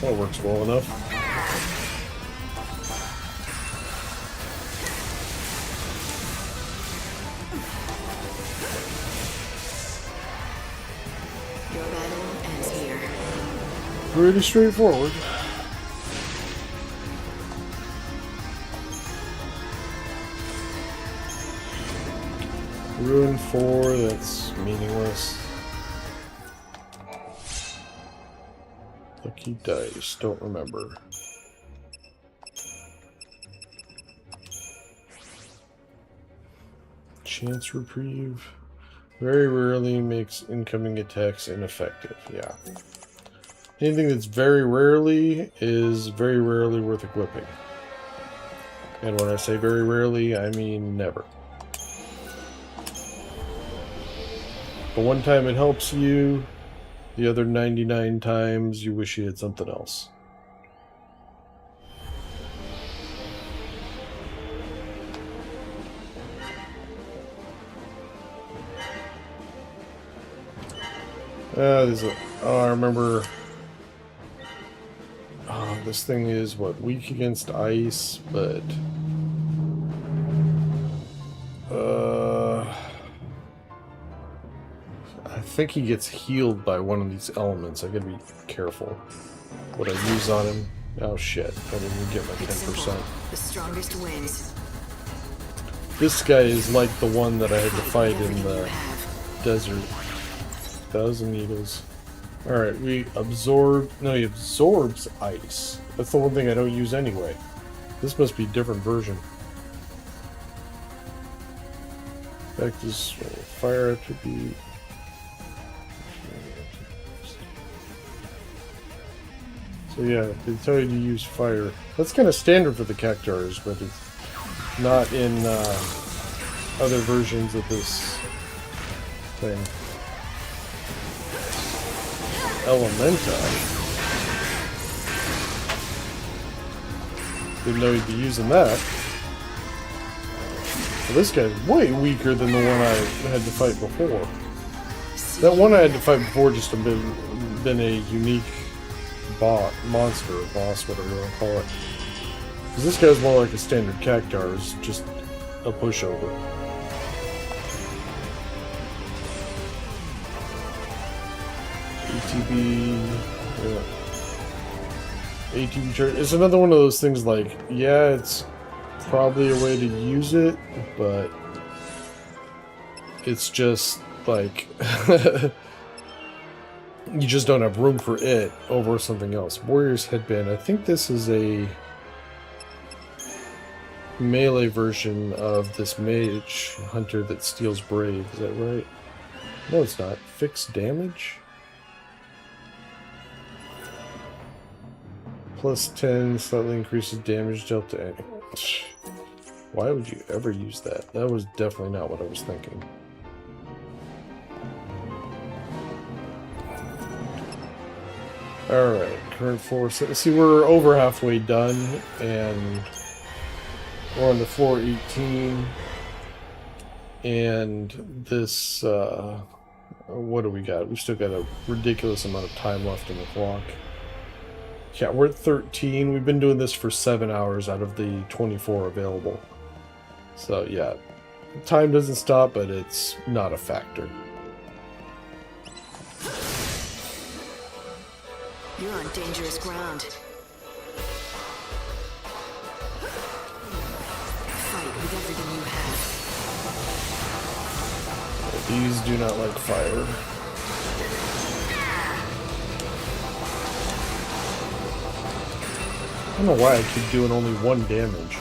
Speaker 1: That works well enough.
Speaker 3: Your battle ends here.
Speaker 1: Pretty straightforward. Ruin 4, that's meaningless. Lucky dice, don't remember. Chance reprieve. Very rarely makes incoming attacks ineffective. Yeah. Anything that's very rarely is very rarely worth equipping. And when I say very rarely, I mean never. But one time it helps you, the other 99 times you wish you had something else. I remember. Oh, this thing is what, weak against ice, but I think he gets healed by one of these elements. I gotta be careful what I use on him. Oh shit! I didn't even get my 10%.
Speaker 3: The strongest wins.
Speaker 1: This guy is like the one that I had to fight in the desert. 1,000 needles. Alright, we absorb... No, he absorbs ice. That's the one thing I don't use anyway. This must be a different version. Back to this fire attribute. So yeah, they tell you to use fire. That's kind of standard for the cactars, but it's Not in other versions of this thing. Elementa. Didn't know he'd be using that. Well, this guy's way weaker than the one I had to fight before. That one I had to fight before just been a unique monster, or boss, whatever you want to call it. Because this guy's more like a standard cactar, it's just a pushover. ATB, yeah. ATB chart. It's another one of those things like, yeah, it's probably a way to use it, but it's just like you just don't have room for it over something else. Warrior's Headband. I think this is a melee version of this mage hunter that steals brave. Is that right? No, it's not. Fixed damage? Plus 10, slightly increases damage dealt to any. Why would you ever use that? That was definitely not what I was thinking. Alright, current force. See, we're over halfway done, and we're on to floor 18. And this, what do we got? We've still got a ridiculous amount of time left in the clock. Yeah, we're at 13. We've been doing this for 7 hours out of the 24 available. So, yeah. Time doesn't stop, but it's not a factor.
Speaker 3: You're on dangerous ground. Fight with everything you have.
Speaker 1: These do not like fire. I don't know why I keep doing only 1 damage.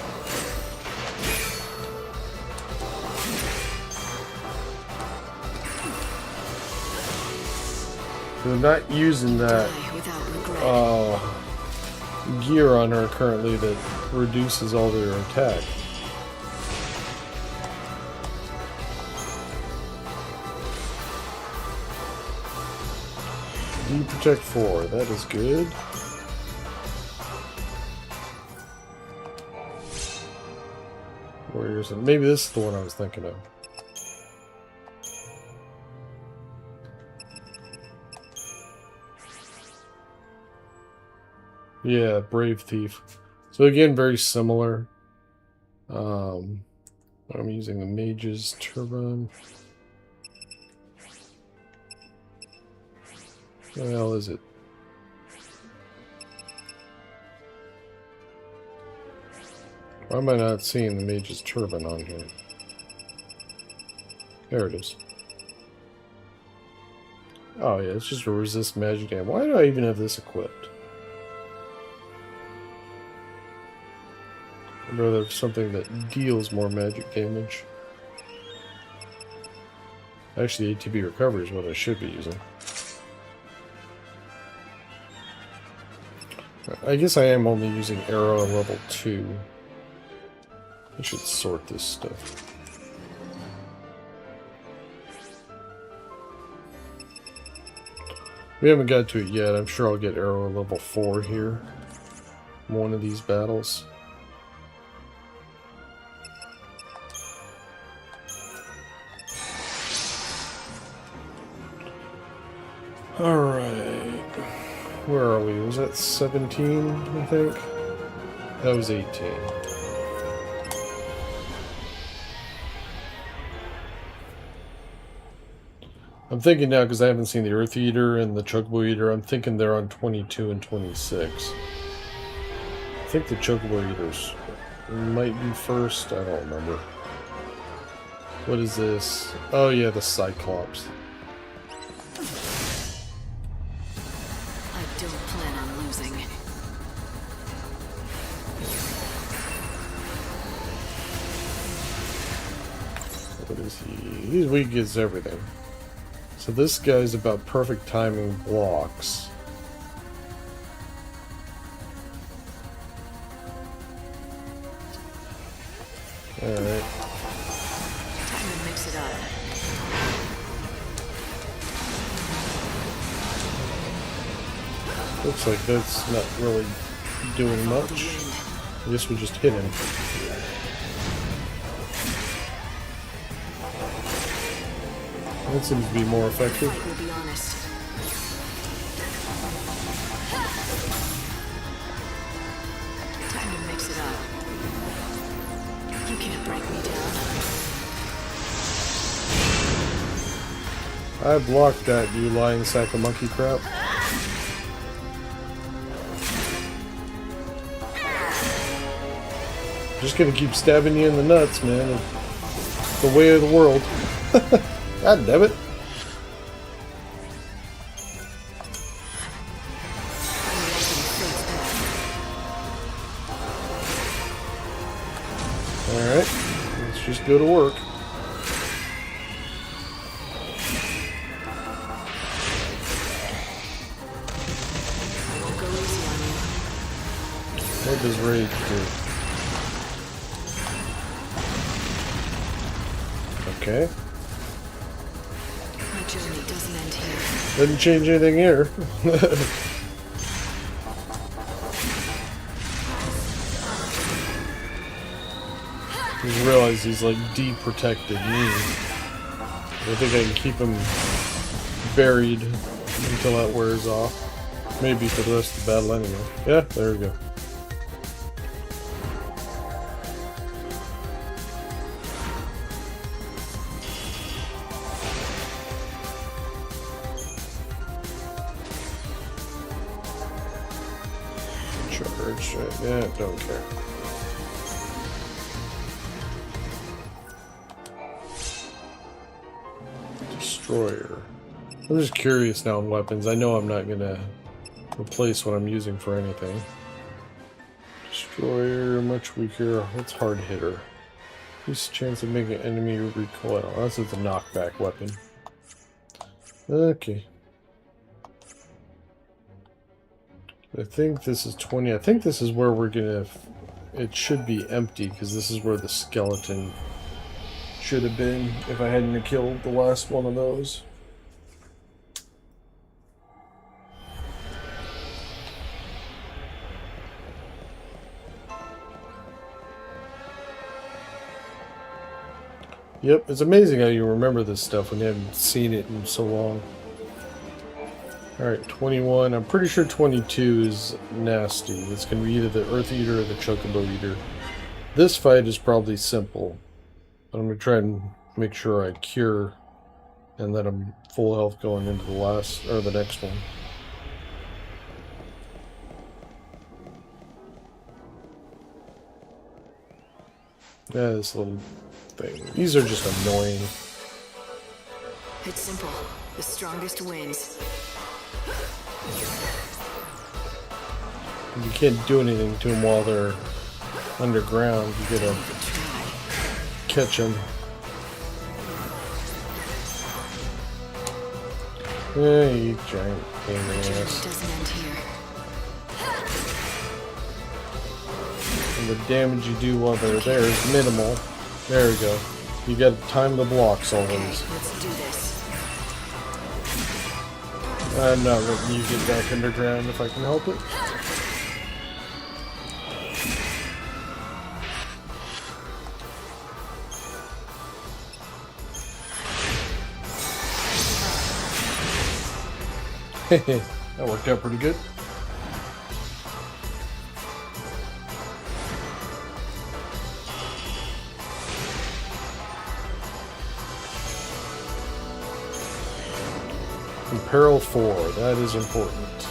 Speaker 1: We're not using that gear on her currently that reduces all their attack. Protect 4, that is good. Warriors, and maybe this is the one I was thinking of. Yeah, Brave Thief. So again, very similar. I'm using the Mage's Turbine. What the hell is it? Why am I not seeing the Mage's Turban on here? There it is. Oh yeah, it's just a resist magic damage. Why do I even have this equipped? I'd rather have something that deals more magic damage. Actually, ATB recovery is what I should be using. I guess I am only using arrow level 2. I should sort this stuff. We haven't got to it yet. I'm sure I'll get arrow level 4 here. One of these battles. Alright. Where are we? Was that 17, I think? That was 18. I'm thinking now, because I haven't seen the Earth Eater and the Chocobo Eater, I'm thinking they're on 22 and 26. I think the Chocobo Eaters might be first. I don't remember. What is this? Oh yeah, the Cyclops.
Speaker 3: I don't plan on losing.
Speaker 1: What is he? He's weak against everything. So this guy's about perfect timing blocks. Alright.
Speaker 3: Time to mix it up.
Speaker 1: Looks like that's not really doing much. I guess we just hit him. That seems to be more effective.
Speaker 3: We'll be honest. Time to mix it up. You can't break me down.
Speaker 1: I blocked that, you lying sack of monkey crap. Just gonna keep stabbing you in the nuts, man. It's the way of the world. God damn it. Alright, let's just go to work.
Speaker 3: I'll go easy on you.
Speaker 1: What does rage do? Okay.
Speaker 3: My journey doesn't end here.
Speaker 1: Didn't change anything here. Just realize he's like de-protected me. I think I can keep him buried until that wears off. Maybe for the rest of the battle anyway. Yeah, there we go. Charge, yeah, don't care. Destroyer. I'm just curious now on weapons. I know I'm not gonna replace what I'm using for anything. Destroyer, much weaker. What's hard hitter? Increase chance of making enemy recoil. That's a knockback weapon. Okay. I think this is 20. I think this is where we're gonna... It should be empty, because this is where the skeleton should have been if I hadn't killed the last one of those. Yep, it's amazing how you remember this stuff when you haven't seen it in so long. Alright, 21. I'm pretty sure 22 is nasty. It's going to be either the Earth Eater or the Chocobo Eater. This fight is probably simple. But I'm going to try and make sure I cure and that I'm full health going into the last, or the next one. Yeah, this little thing. These are just annoying.
Speaker 3: It's simple. The strongest wins.
Speaker 1: You can't do anything to them while they're underground. You gotta catch them. Yeah, you giant pain in the ass.
Speaker 3: Doesn't end here.
Speaker 1: And the damage you do while they're there is minimal. There we go. You gotta time the blocks always.
Speaker 3: Let's do this.
Speaker 1: I'm not letting you get back underground if I can help it. That worked out pretty good. Peril 4, that is important.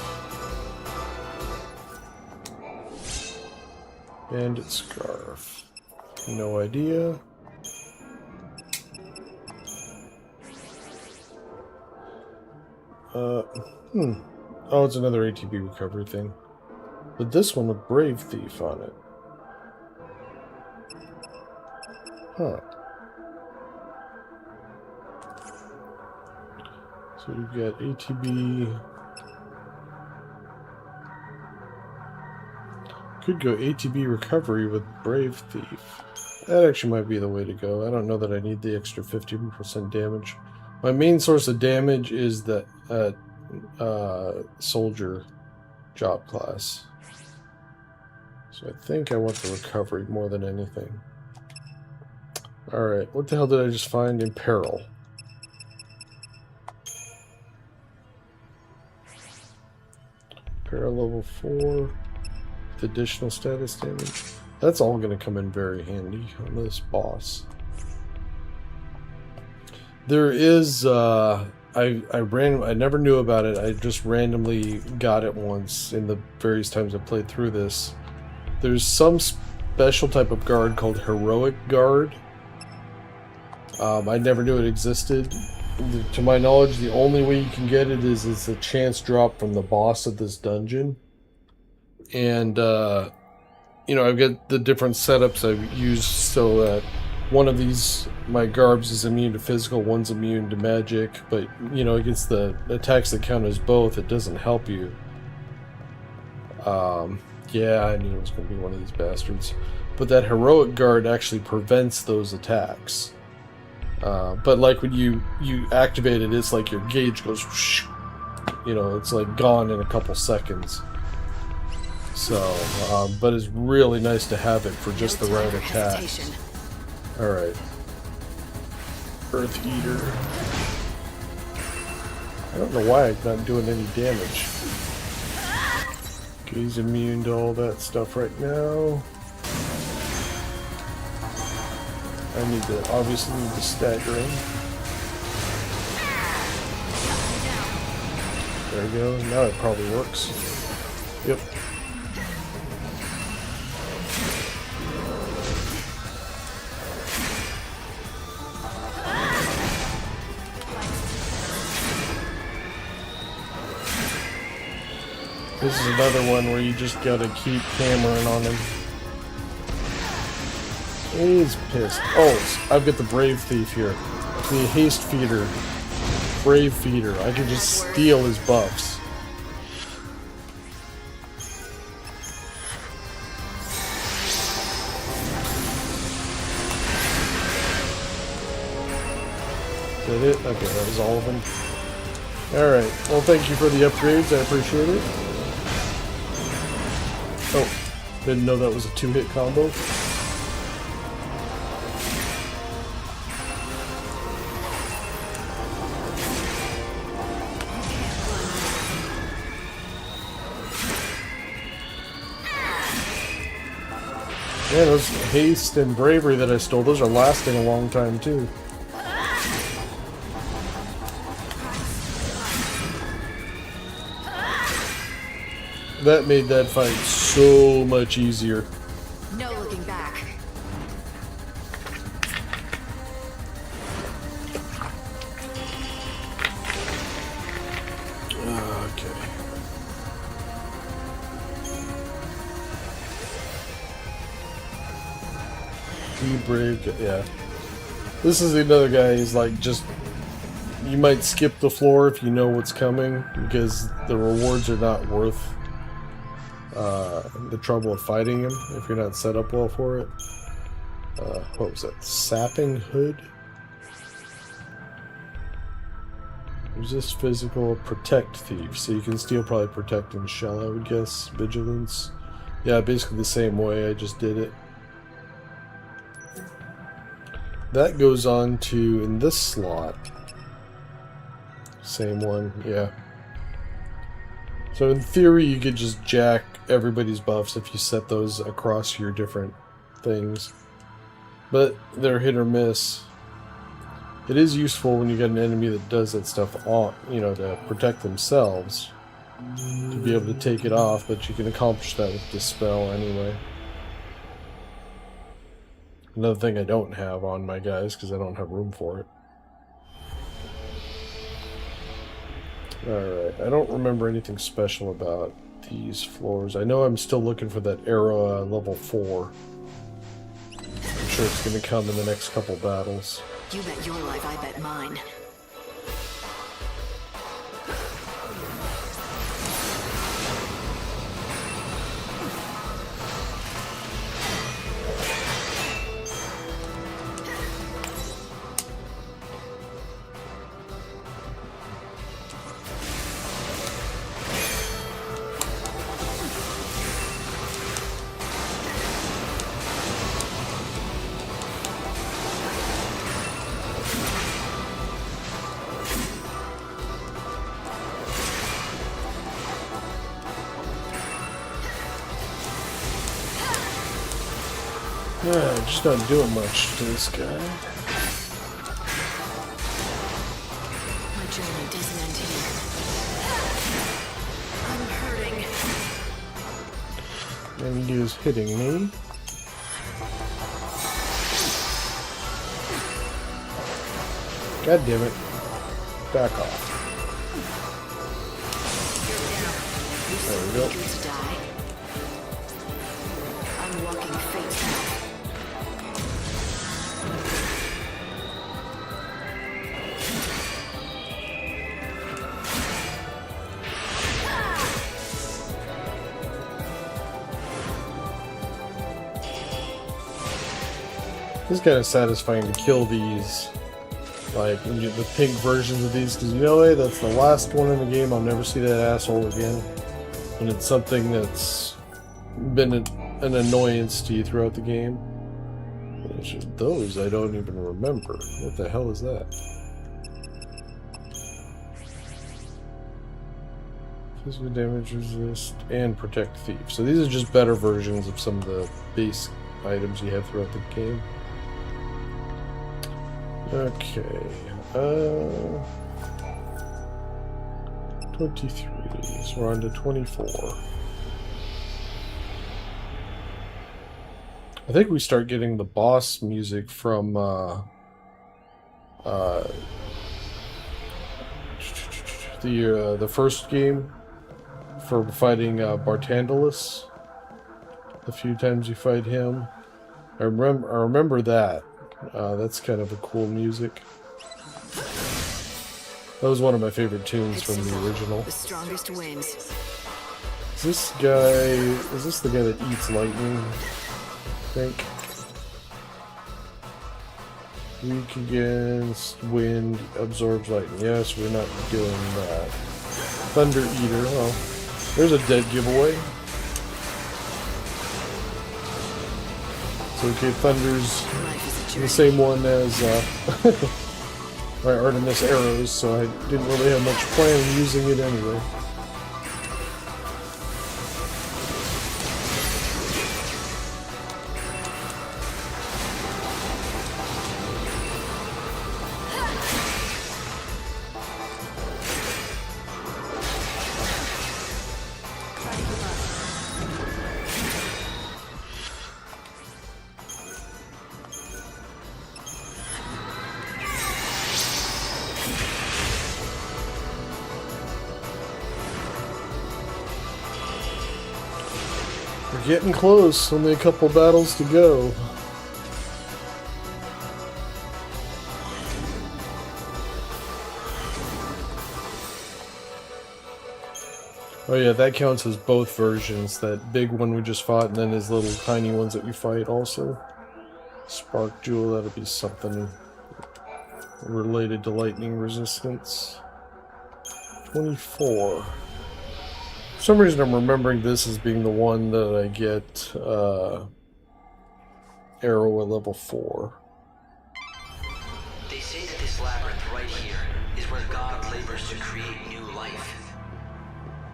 Speaker 1: Bandit Scarf. No idea. Oh, it's another ATB recovery thing. But this one with Brave Thief on it. Huh. So you've got ATB. Could go ATB recovery with Brave Thief. That actually might be the way to go. I don't know that I need the extra 50% damage. My main source of damage is the soldier job class. So I think I want the recovery more than anything. Alright, what the hell did I just find? In peril. Peril level 4. With additional status damage. That's all going to come in very handy on this boss. There is, I never knew about it. I just randomly got it once in the various times I played through this. There's some special type of guard called Heroic Guard. I never knew it existed. To my knowledge, the only way you can get it is it's a chance drop from the boss of this dungeon. And, you know, I've got the different setups I've used so that one of these, my Garbs, is immune to physical, one's immune to magic, but, you know, against the attacks that count as both, it doesn't help you. Yeah, I knew it was going to be one of these bastards. But that Heroic Guard actually prevents those attacks. But like when you activate it, it's like your gauge goes, whoosh, you know, it's like gone in a couple seconds. So, but it's really nice to have it for just the right attack. Alright. Earth Eater. I don't know why I'm not doing any damage. Okay, he's immune to all that stuff right now. Obviously need to stagger him. There we go, now it probably works. Yep. This is another one where you just gotta keep hammering on him. He's pissed. Oh, I've got the Brave Thief here. The Haste Feeder. Brave Feeder. I can just steal his buffs. Is that it? Okay, that was all of them. Alright, well thank you for the upgrades, I appreciate it. Oh, didn't know that was a 2-hit combo. Yeah, those haste and bravery that I stole, those are lasting a long time too. That made that fight so much easier.
Speaker 3: No looking back.
Speaker 1: Okay. Be brave, yeah. This is another guy who's like just... You might skip the floor if you know what's coming, because the rewards are not worth the trouble of fighting him if you're not set up well for it. What was that? Sapping Hood? Resist physical, protect thief. So you can steal probably protect and shell, I would guess. Vigilance. Yeah, basically the same way I just did it. That goes on to, in this slot, same one, yeah. So in theory you could just jack everybody's buffs if you set those across your different things. But they're hit or miss. It is useful when you got an enemy that does that stuff on, you know, to protect themselves. To be able to take it off, but you can accomplish that with Dispel anyway. Another thing I don't have on my guys, because I don't have room for it. Alright, I don't remember anything special about these floors. I know I'm still looking for that arrow level 4. I'm sure it's going to come in the next couple battles.
Speaker 3: You bet your life, I bet mine.
Speaker 1: Yeah, just not doing much to this guy.
Speaker 3: My journey doesn't end here. I'm hurting.
Speaker 1: And he is hitting me. God damn it. Back off. There we go.
Speaker 3: Eager to die. I'm walking fate now.
Speaker 1: It's kind of satisfying to kill these, like, when you, the pig versions of these, because you know, hey, that's the last one in the game. I'll never see that asshole again. And it's something that's been an annoyance to you throughout the game. Those I don't even remember. What the hell is that? Physical damage resist and protect thief. So these are just better versions of some of the base items you have throughout the game. Okay. 23. So we're on to 24. I think we start getting the boss music from the first game for fighting Bartandalus. The few times you fight him, I remember that. That's kind of a cool music. That was one of my favorite tunes from the original.
Speaker 3: The strongest wins.
Speaker 1: Is this the guy that eats lightning? I think. Weak against wind, absorbs lightning. Yes, we're not doing that. Thunder Eater. Oh, there's a dead giveaway. So okay, Thunder's the same one as my Artemis arrows, so I didn't really have much plan on using it anyway. We're getting close, only a couple battles to go. Oh yeah, that counts as both versions. That big one we just fought, and then his little tiny ones that we fight also. Spark Jewel, that'll be something related to lightning resistance. 24. For some reason I'm remembering this as being the one that I get arrow at level 4.
Speaker 5: They say that this labyrinth right here is where God labors to create new life.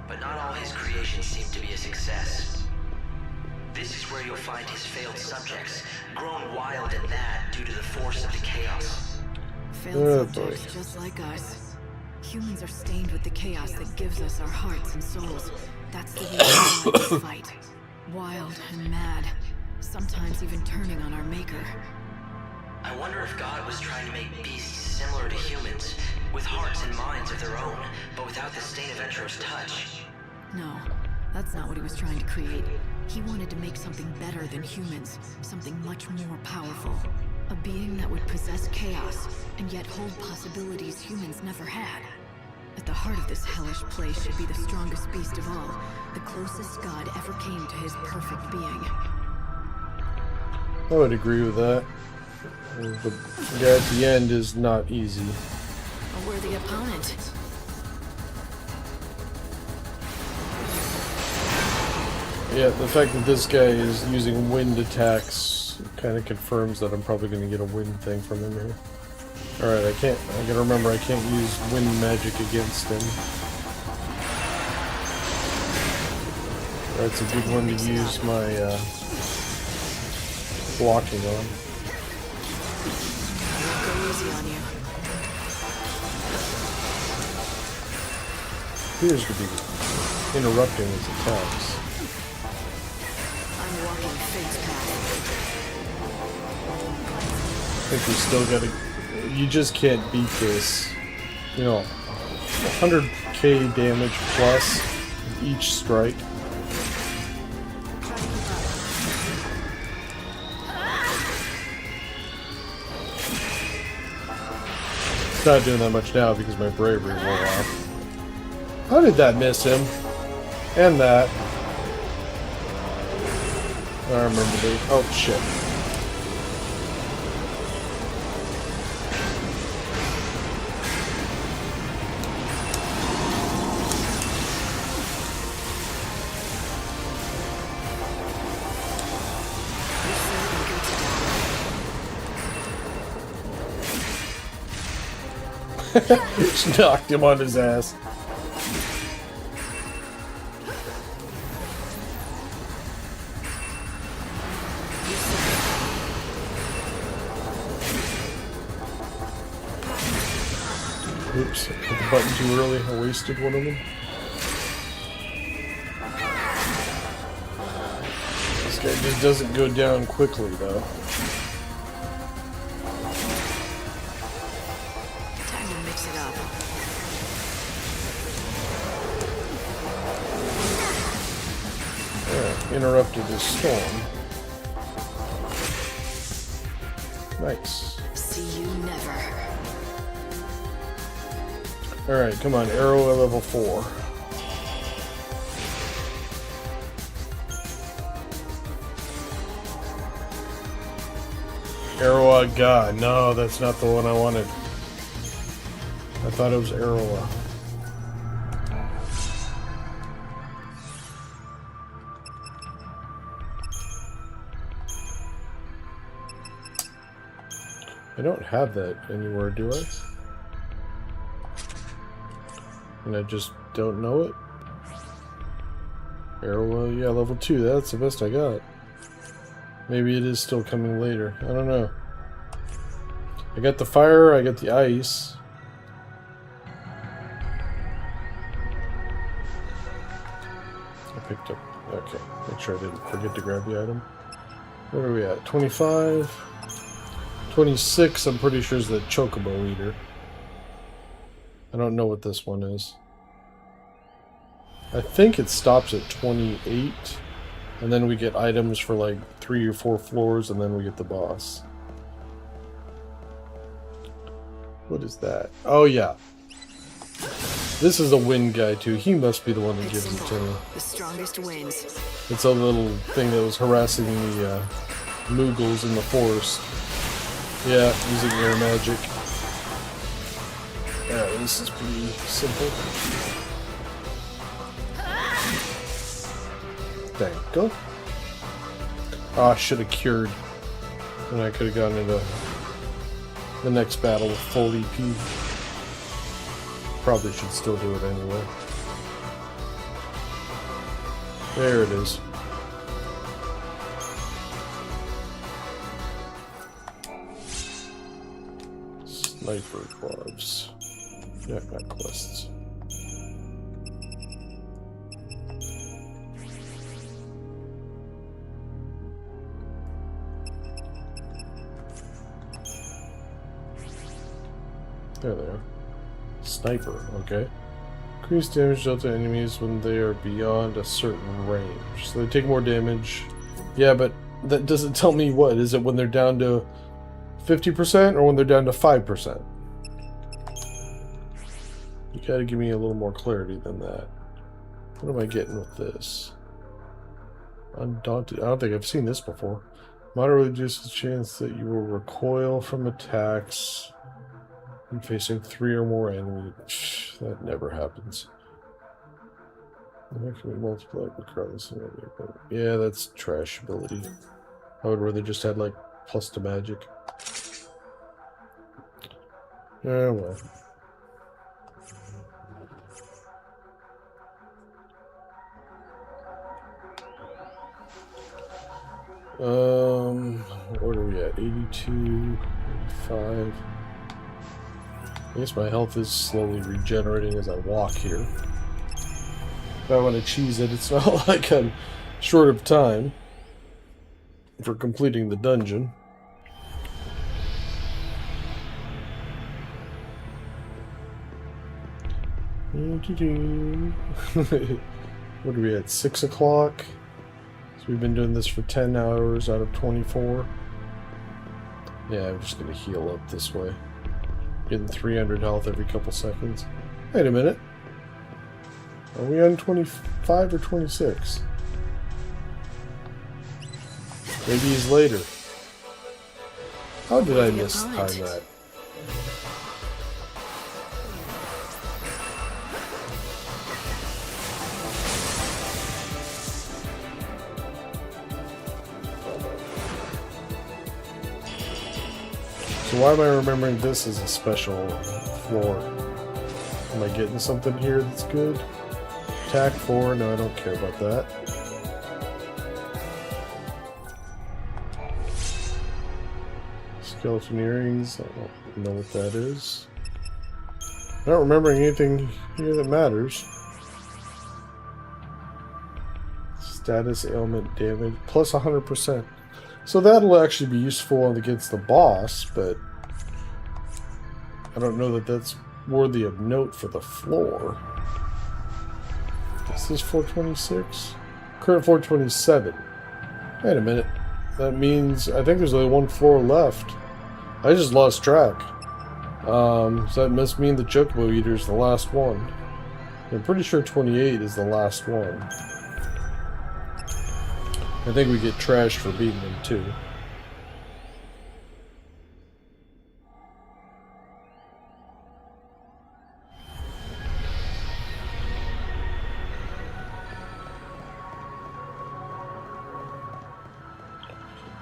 Speaker 5: But not all his creations seem to be a success. This is where you'll find his failed subjects, grown wild and mad due to the force of the chaos.
Speaker 3: Failed subjects just like us. Humans are stained with the chaos that gives us our hearts and souls. That's the reason why we fight. Wild and mad. Sometimes even turning on our maker.
Speaker 5: I wonder if God was trying to make beasts similar to humans, with hearts and minds of their own, but without the stain of Entro's touch.
Speaker 3: No, that's not what he was trying to create. He wanted to make something better than humans, something much more powerful. A being that would possess chaos, and yet hold possibilities humans never had. At the heart of this hellish place should be the strongest beast of all, the closest God ever came to his perfect being.
Speaker 1: I would agree with that. The guy at the end is not easy.
Speaker 3: A worthy opponent.
Speaker 1: Yeah, the fact that this guy is using wind attacks kind of confirms that I'm probably going to get a wind thing from him here. Alright, I gotta remember I can't use wind magic against him. That's a good one to use my blocking on.
Speaker 3: I'll go easy on you.
Speaker 1: Appears to be interrupting his attacks.
Speaker 3: I'm walking Fate's path.
Speaker 1: I think we still gotta... You just can't beat this. You know, 100k damage plus with each strike. It's not doing that much now because my bravery wore off. How did that miss him? And that. I remember the... Oh, shit. Just knocked him on his ass. Oops, I hit the button too early. I wasted one of them. This guy just doesn't go down quickly, though.
Speaker 3: Time to mix it up.
Speaker 1: Yeah, interrupted his storm. Nice.
Speaker 3: See you never.
Speaker 1: Alright, come on, arrow at level 4. Arrow God. No, that's not the one I wanted. I thought it was Arrow. I don't have that anywhere, do I? And I just don't know it. Arrow, yeah, level 2. That's the best I got. Maybe it is still coming later. I don't know. I got the fire, I got the ice. I picked up... Okay, make sure I didn't forget to grab the item. Where are we at? 25. 26, I'm pretty sure is the Chocobo Eater. I don't know what this one is. I think it stops at 28. And then we get items for like 3 or 4 floors, and then we get the boss. What is that? Oh, yeah. This is a wind guy, too. He must be the one that gives it to me.
Speaker 3: The strongest wins.
Speaker 1: It's a little thing that was harassing the Moogles in the forest. Yeah, using air magic. Yeah, this is pretty simple. Dang, go. Oh, I should have cured. And I could have gotten into the next battle with full EP. Probably should still do it anyway. There it is. Sniper gloves. Yeah, not quests. There they are. Sniper, okay. Increase damage dealt to enemies when they are beyond a certain range. So they take more damage. Yeah, but that doesn't tell me what. Is it when they're down to 50% or when they're down to 5%? You gotta give me a little more clarity than that. What am I getting with this? Undaunted. I don't think I've seen this before. Moderately reduces the chance that you will recoil from attacks when facing 3 or more enemies. That never happens. That can be multiplied regardless of anything. Yeah, that's trash ability. I would rather just had like plus to magic. Oh well. What are we at? 82, 85. I guess my health is slowly regenerating as I walk here. If I want to cheese it, it's not like I'm short of time for completing the dungeon. What are we at? 6 o'clock? So we've been doing this for 10 hours out of 24. Yeah, I'm just going to heal up this way. Getting 300 health every couple seconds. Wait a minute. Are we on 25 or 26? Maybe he's later. How did I mistime that? So why am I remembering this as a special floor? Am I getting something here that's good? Attack 4? No, I don't care about that. Skeleton earrings? I don't know what that is. Not remembering anything here that matters. Status, ailment, damage, plus 100%. So that'll actually be useful against the boss, but I don't know that that's worthy of note for the floor. Is this 426? Current 427. Wait a minute. That means I think there's only one floor left. I just lost track. So that must mean the Chocobo Eater is the last one. I'm pretty sure 28 is the last one. I think we get trashed for beating him too.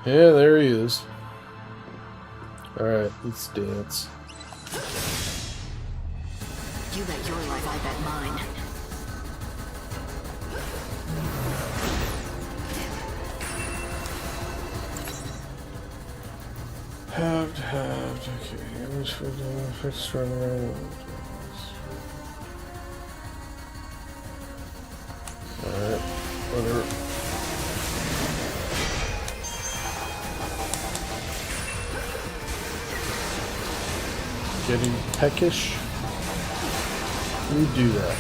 Speaker 1: Yeah, there he is. Alright, let's dance.
Speaker 3: You bet your life, I bet mine.
Speaker 1: Halved, okay. Damage for the fixed run around. Alright, whatever. Getting peckish? You do that.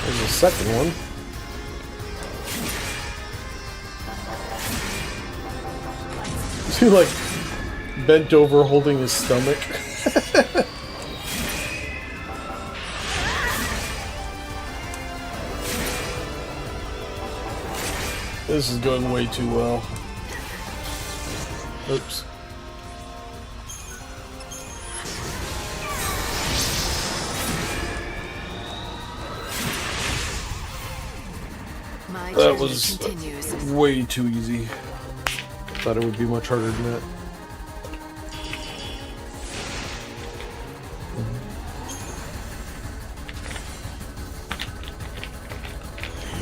Speaker 1: There's a second one. Is he like bent over holding his stomach? This is going way too well. Oops. That was way too easy. Thought it would be much harder than that.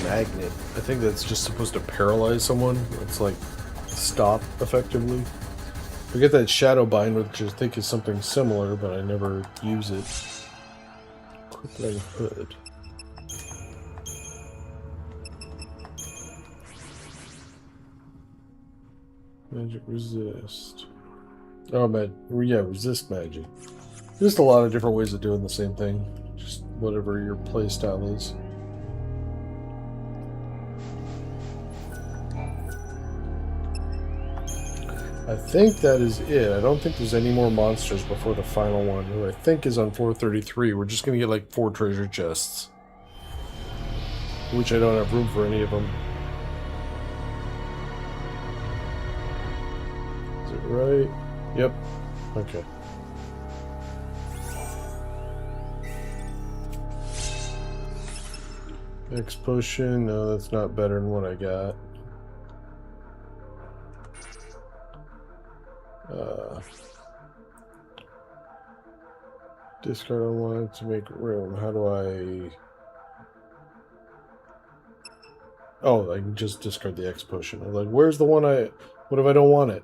Speaker 1: Magnet. I think that's just supposed to paralyze someone. It's like stop effectively. We get that shadow bind, which I think is something similar, but I never use it. Crippling hood. Magic resist. Oh man, yeah, resist magic. Just a lot of different ways of doing the same thing. Just whatever your playstyle is. I think that is it. I don't think there's any more monsters before the final one, who I think is on 433. We're just gonna get like 4 treasure chests. Which I don't have room for any of them. Right? Yep. Okay. X potion, no, that's not better than what I got. Discard unwanted to make room. How do I... Oh, I can just discard the X potion. I'm like, where's the one I... What if I don't want it?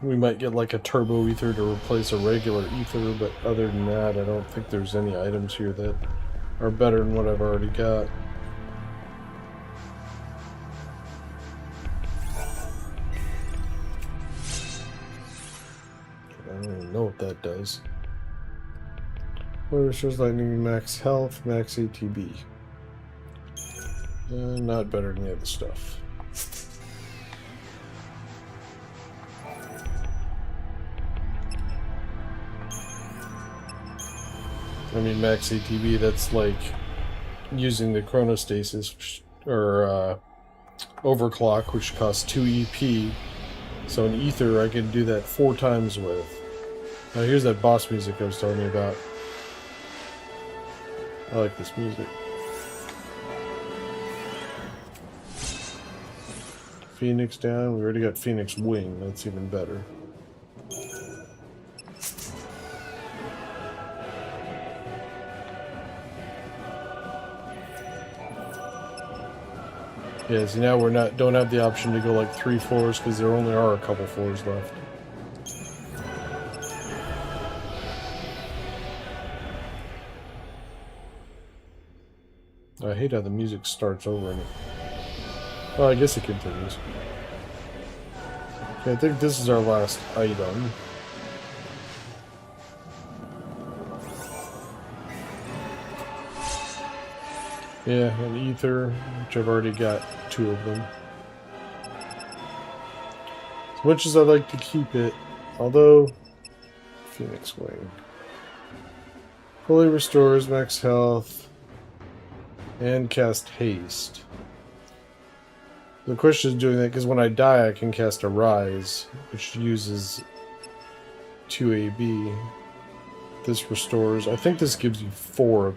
Speaker 1: We might get like a turbo ether to replace a regular ether, but other than that, I don't think there's any items here that are better than what I've already got. I don't even know what that does. What restores lightning, max health, max ATB. Not better than the other stuff. I mean, max ATB, that's like using the chronostasis or overclock, which costs 2 EP. So an ether, I can do that 4 times with. Now here's that boss music I was telling you about. I like this music. Phoenix down. We already got Phoenix Wing. That's even better. Yeah, see now don't have the option to go like 3 floors because there only are a couple floors left. I hate how the music starts over in it. Well, I guess it continues. Okay, I think this is our last item. Yeah, an ether, which I've already got 2 of them. As much as I like to keep it, although... Phoenix Wing. Fully restores max health. And cast haste. The question is doing that because when I die I can cast a rise, which uses 2 AB. This restores... I think this gives you 4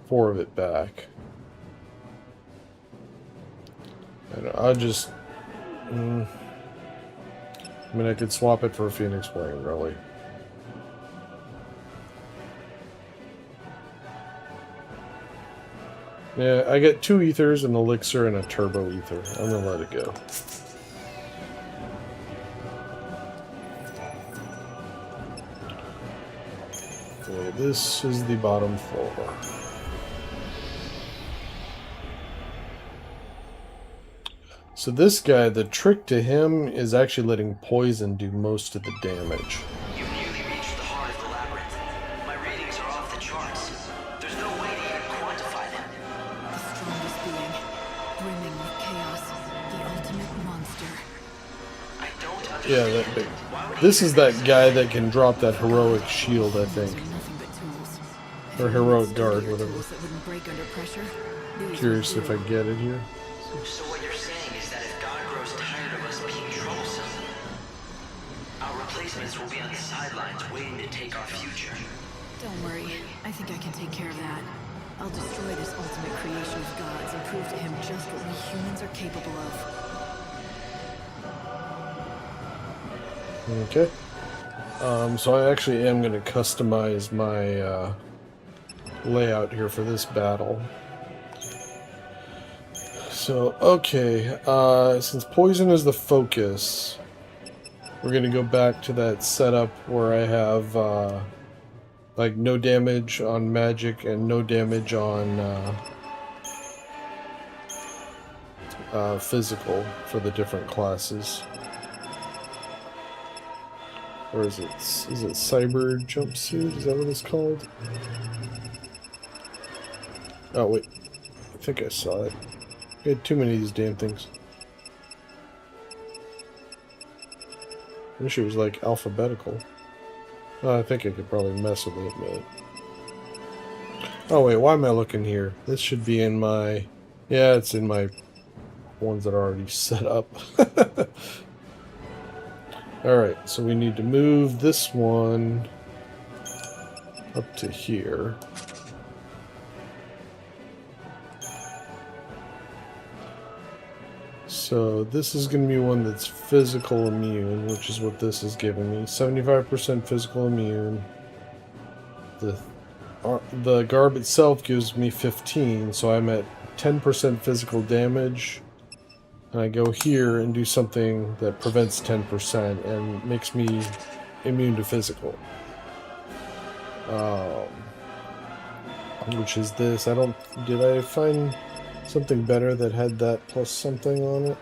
Speaker 1: of it back. And I'll just... I mean, I could swap it for a Phoenix Wing, really. Yeah, I get 2 ethers, an elixir, and a turbo ether. I'm gonna let it go. Okay, this is the bottom floor. So this guy, the trick to him is actually letting poison do most of the damage.
Speaker 5: You've nearly reached the heart of the labyrinth. My readings are off the charts. There's no way to even quantify them.
Speaker 3: The strongest being, brimming with chaos, the ultimate monster.
Speaker 5: I don't understand.
Speaker 1: Yeah, that big. This is that guy that can drop that heroic shield, I think.
Speaker 3: These are nothing but tools.
Speaker 1: Or heroic guard, whatever.
Speaker 3: Tools that wouldn't break under pressure. These
Speaker 1: Curious
Speaker 3: would
Speaker 1: if I
Speaker 3: do.
Speaker 1: get it here.
Speaker 5: So what you're saying is that if God grows tired of us being troublesome, our replacements will be on the sidelines waiting to take our future.
Speaker 3: Don't worry, I think I can take care of that. I'll destroy this ultimate creation of God's and prove to him just what we humans are capable of.
Speaker 1: Okay. So I actually am going to customize my layout here for this battle. So, okay, since poison is the focus, we're going to go back to that setup where I have, like, no damage on magic and no damage on physical for the different classes. Or is it cyber jumpsuit? Is that what it's called? Oh, wait. I think I saw it. I had too many of these damn things. I wish it was like alphabetical. I think I could probably mess with it, but... Oh wait, why am I looking here? This should be in my... Yeah, it's in my ones that are already set up. Alright, so we need to move this one up to here. So this is going to be one that's physical immune, which is what this is giving me. 75% physical immune. The garb itself gives me 15, so I'm at 10% physical damage. And I go here and do something that prevents 10% and makes me immune to physical. Which is this. Did I find something better that had that plus something on it?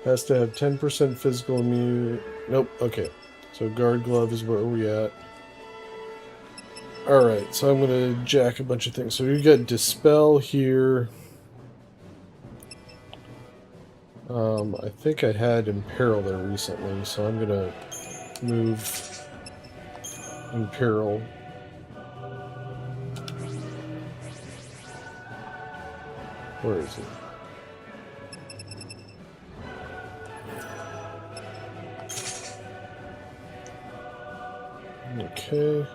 Speaker 1: Has to have 10% physical immune. Nope, okay. So guard glove is where we at. Alright, so I'm going to jack a bunch of things. So we've got Dispel here. I think I had Imperil there recently, so I'm going to move Imperil. Where is it? Okay.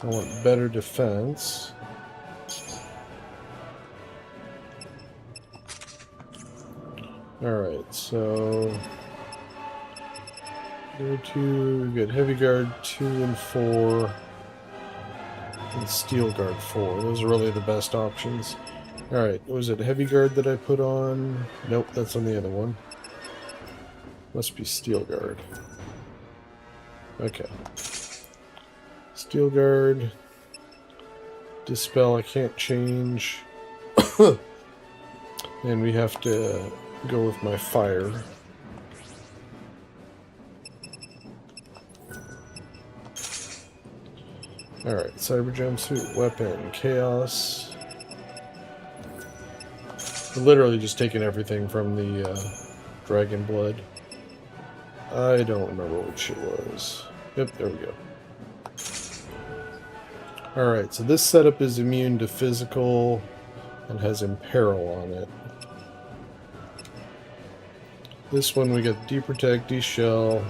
Speaker 1: I want better defense. Alright, so there 2, we got Heavy Guard 2 and 4, and Steel Guard 4. Those are really the best options. Alright, was it Heavy Guard that I put on? Nope, that's on the other one. Must be Steel Guard. Okay. Steel Guard. Dispel, I can't change. And we have to go with my fire. Alright, Cyber Jumpsuit, Weapon, Chaos. We're literally just taking everything from the Dragon Blood. I don't remember which it was. Yep, there we go. Alright, so this setup is immune to physical and has Imperil on it. This one we got Deprotect, Deshell.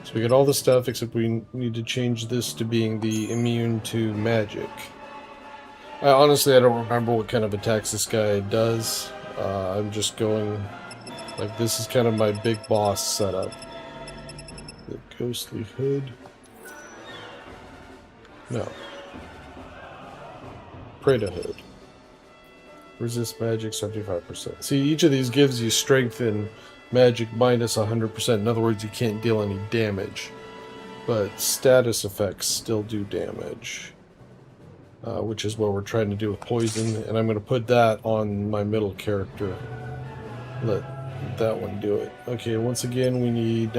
Speaker 1: So we got all the stuff except we need to change this to being the immune to magic. Honestly, I don't remember what kind of attacks this guy does. I'm just going... Like, this is kind of my big boss setup. The Ghostly Hood. No. Preda Hood. Resist magic 75%. See, each of these gives you strength and magic minus 100%. In other words, you can't deal any damage. But status effects still do damage. Which is what we're trying to do with poison. And I'm going to put that on my middle character. Let that one do it. Okay, once again, we need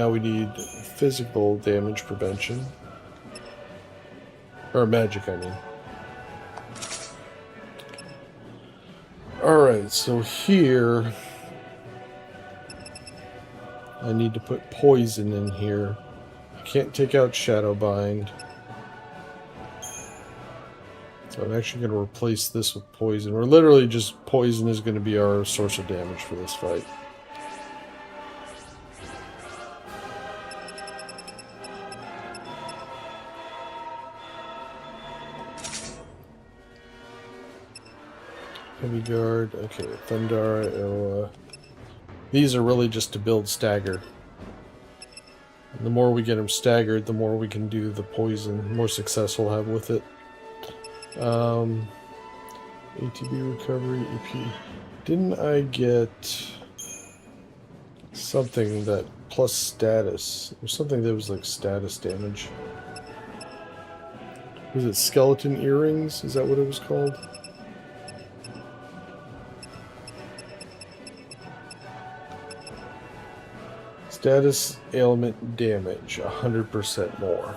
Speaker 1: physical damage prevention. Or magic, I mean. Alright, so here I need to put poison in here. I can't take out Shadowbind. So I'm actually going to replace this with poison. We're literally just poison is going to be our source of damage for this fight. Heavy Guard, okay, Thundara, Arrow. These are really just to build stagger. And the more we get them staggered, the more we can do the poison, the more success we'll have with it. ATB recovery, EP. Didn't I get something that plus status? There's something that was like status damage. Was it skeleton earrings? Is that what it was called? Status ailment damage, 100% more.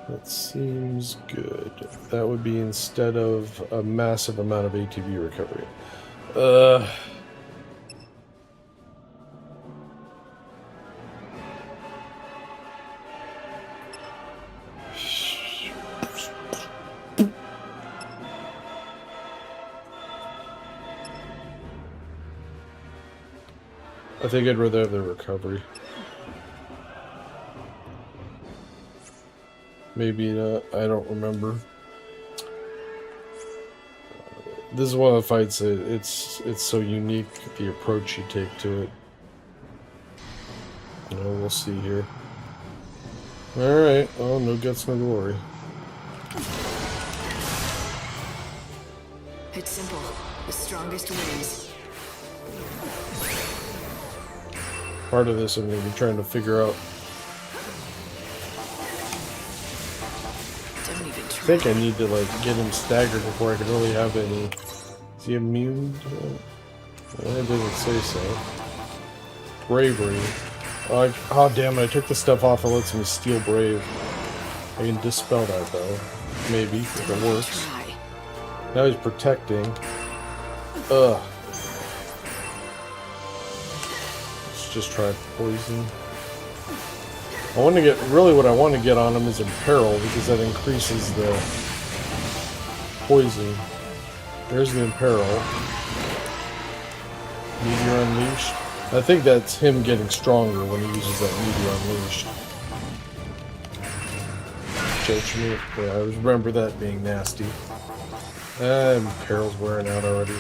Speaker 1: That seems good. That would be instead of a massive amount of ATB recovery. I think I'd rather have the recovery. Maybe not. I don't remember. This is one of the fights that it's so unique, the approach you take to it. You know, we'll see here. Alright, oh, no guts, no glory.
Speaker 3: It's simple. The strongest wins.
Speaker 1: Part of this I'm going to be trying to figure out.
Speaker 3: Don't even
Speaker 1: I
Speaker 3: try.
Speaker 1: think I need to, like, get him staggered before I can really have any... Is he immune to it? Well, it doesn't say so. Bravery. Oh, damn it, I took the stuff off that lets me steal Brave. I can dispel that, though. Maybe, if it works.
Speaker 3: Try.
Speaker 1: Now he's protecting. Ugh. Let's just try poison. I want to get... Really, what I want to get on him is Imperil, because that increases the poison. There's the Imperil. Meteor Unleashed. I think that's him getting stronger when he uses that Meteor Unleashed. Judgment. Yeah, I remember that being nasty. Imperil's wearing out already.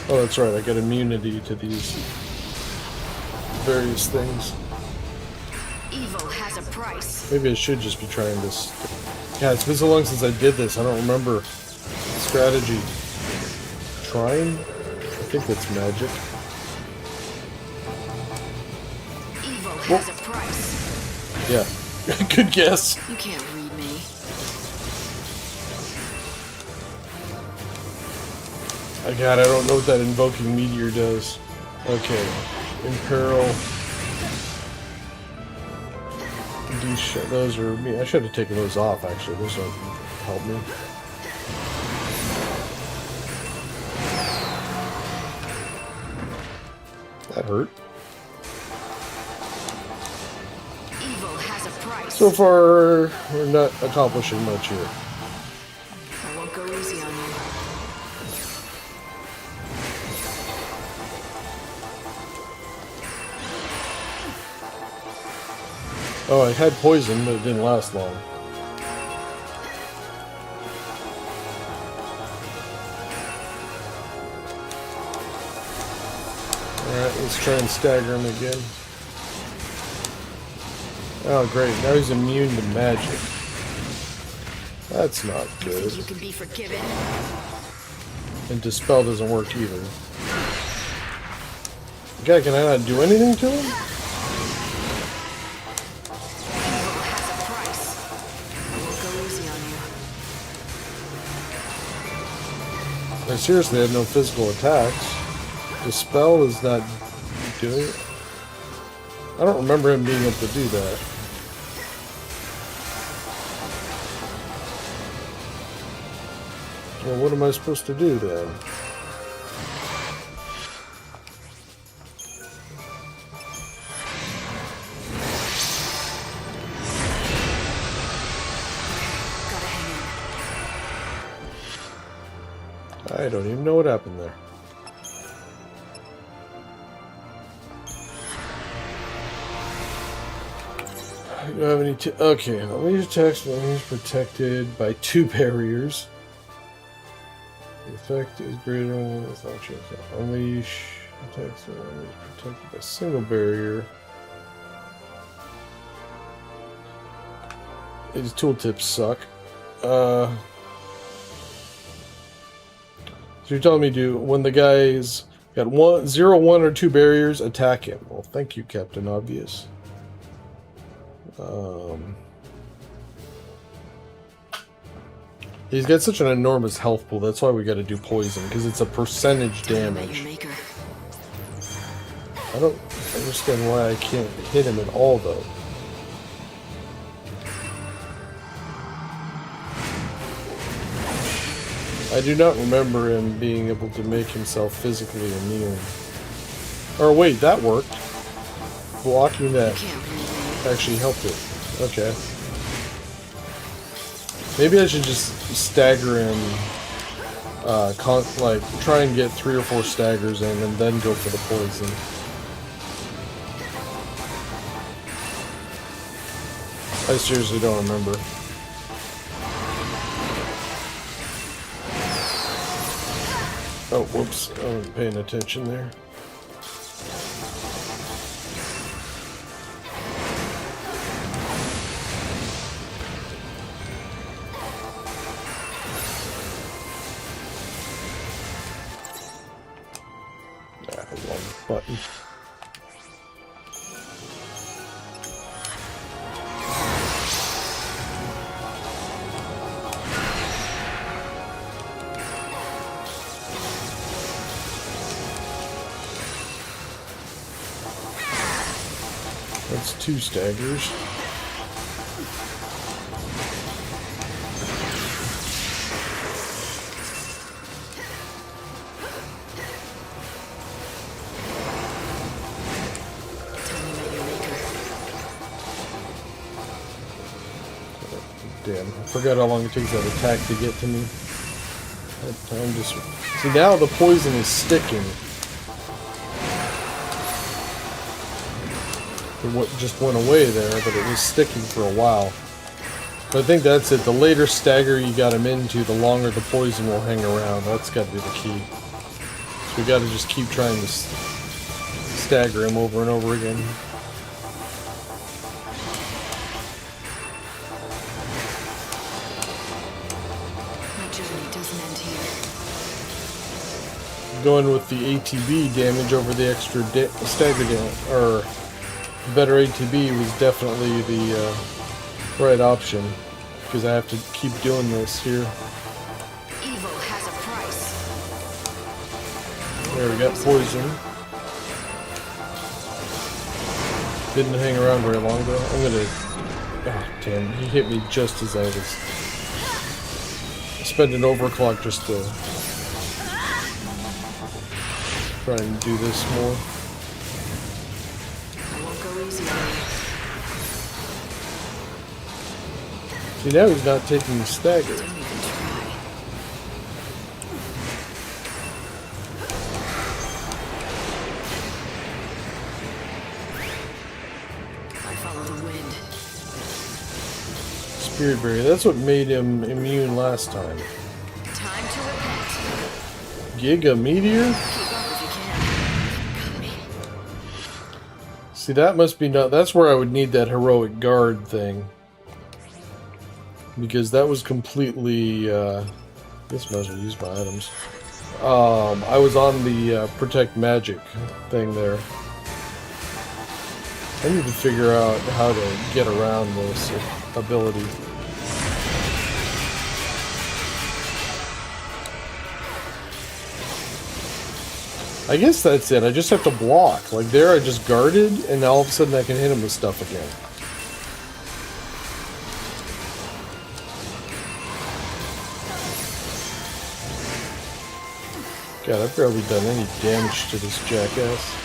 Speaker 1: Oh, that's right, I got immunity to these various things.
Speaker 3: Evil has a price.
Speaker 1: Maybe I should just be trying this. Yeah, it's been so long since I did this, I don't remember strategy. Trine? I think that's magic.
Speaker 3: Evil has a price.
Speaker 1: Yeah, good guess.
Speaker 3: You can't read me.
Speaker 1: God, I don't know what that invoking meteor does. Okay, Imperil. Those are me. I should have taken those off. Actually, those don't help me. That hurt.
Speaker 3: Evil has a price.
Speaker 1: So far, we're not accomplishing much here.
Speaker 3: I won't go easy on you.
Speaker 1: Oh, I had poison, but it didn't last long. Alright, let's try and stagger him again. Oh, great. Now he's immune to magic. That's not good.
Speaker 3: You can be forgiven.
Speaker 1: And Dispel doesn't work either. God, can I not do anything to him? I seriously have no physical attacks. Dispel is not doing it. I don't remember him being able to do that. Well, what am I supposed to do then? I don't even know what happened there. You don't have any okay, unleash attacks when he's protected by 2 barriers. The effect is greater than the function. Unleash attacks when he's protected by a single barrier. His tooltips suck. So you're telling me to, when the guy's got 0, 1, or 2 barriers, attack him. Well, thank you, Captain Obvious. He's got such an enormous health pool, that's why we gotta do poison, because it's a percentage damage. I don't understand why I can't hit him at all, though. I do not remember him being able to make himself physically immune. Or wait, that worked. Blocking that actually helped it. Okay. Maybe I should just stagger him, like, try and get 3 or 4 staggers in and then go for the poison. I seriously don't remember. Oh, whoops. I wasn't paying attention there. Wrong button. That's 2 staggers. Damn, I forgot how long it takes that attack to get to me. I'm just... See, now the poison is sticking. It just went away there, but it was sticking for a while. But I think that's it. The later stagger you got him into, the longer the poison will hang around. That's got to be the key. So we got to just keep trying to stagger him over and over again.
Speaker 3: My journey doesn't end here.
Speaker 1: Going with the ATB damage over the extra stagger damage, or better ATB was definitely the right option, because I have to keep doing this here.
Speaker 4: Evil has a price.
Speaker 1: There, we got poison. Didn't hang around very long though. I'm gonna... Oh, damn, he hit me just as I was spending overclock just to try and do this more.
Speaker 3: I won't go easy on you.
Speaker 1: See, now he's not taking the stagger.
Speaker 3: Don't even try. I follow the wind.
Speaker 1: Spirit Berry, that's what made him immune last time.
Speaker 4: Time to repent.
Speaker 1: Giga Meteor?
Speaker 3: Keep up if you can. Got me.
Speaker 1: See, that must be not... That's where I would need that heroic guard thing. Because that was completely... this might as well use my items. I was on the Protect Magic thing there. I need to figure out how to get around this ability. I guess that's it. I just have to block. Like there I just guarded, and now all of a sudden I can hit him with stuff again. God, I've barely done any damage to this jackass.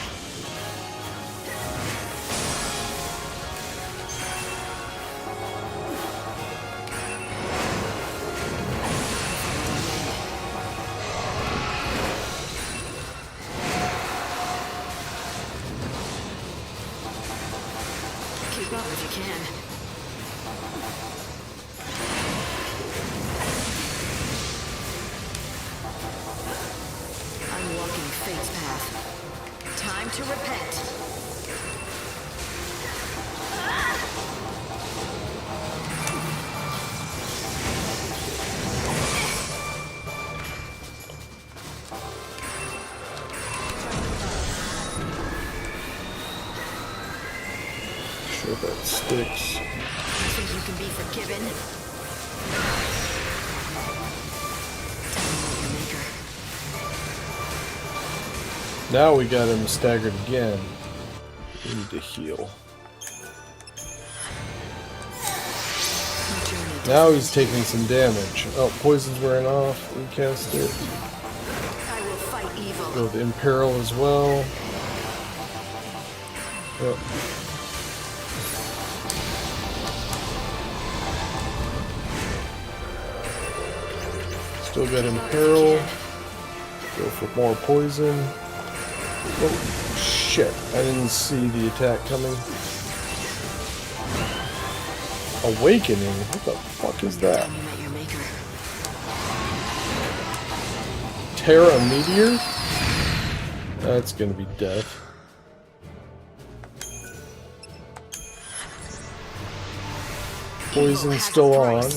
Speaker 3: Keep up if you can. I'm walking fate's path.
Speaker 4: Time to repent.
Speaker 1: Sure that sticks.
Speaker 4: You think you can be forgiven?
Speaker 1: Now we got him staggered again. We need to heal. Now he's taking some damage. Oh, poison's wearing off. We cast it.
Speaker 4: I will fight evil.
Speaker 1: Go with Imperil as well. Yep. Still got Imperil. Go for more poison. Oh, shit. I didn't see the attack coming. Awakening? What the fuck is that? Terra Meteor? That's gonna be death. Poison's still on.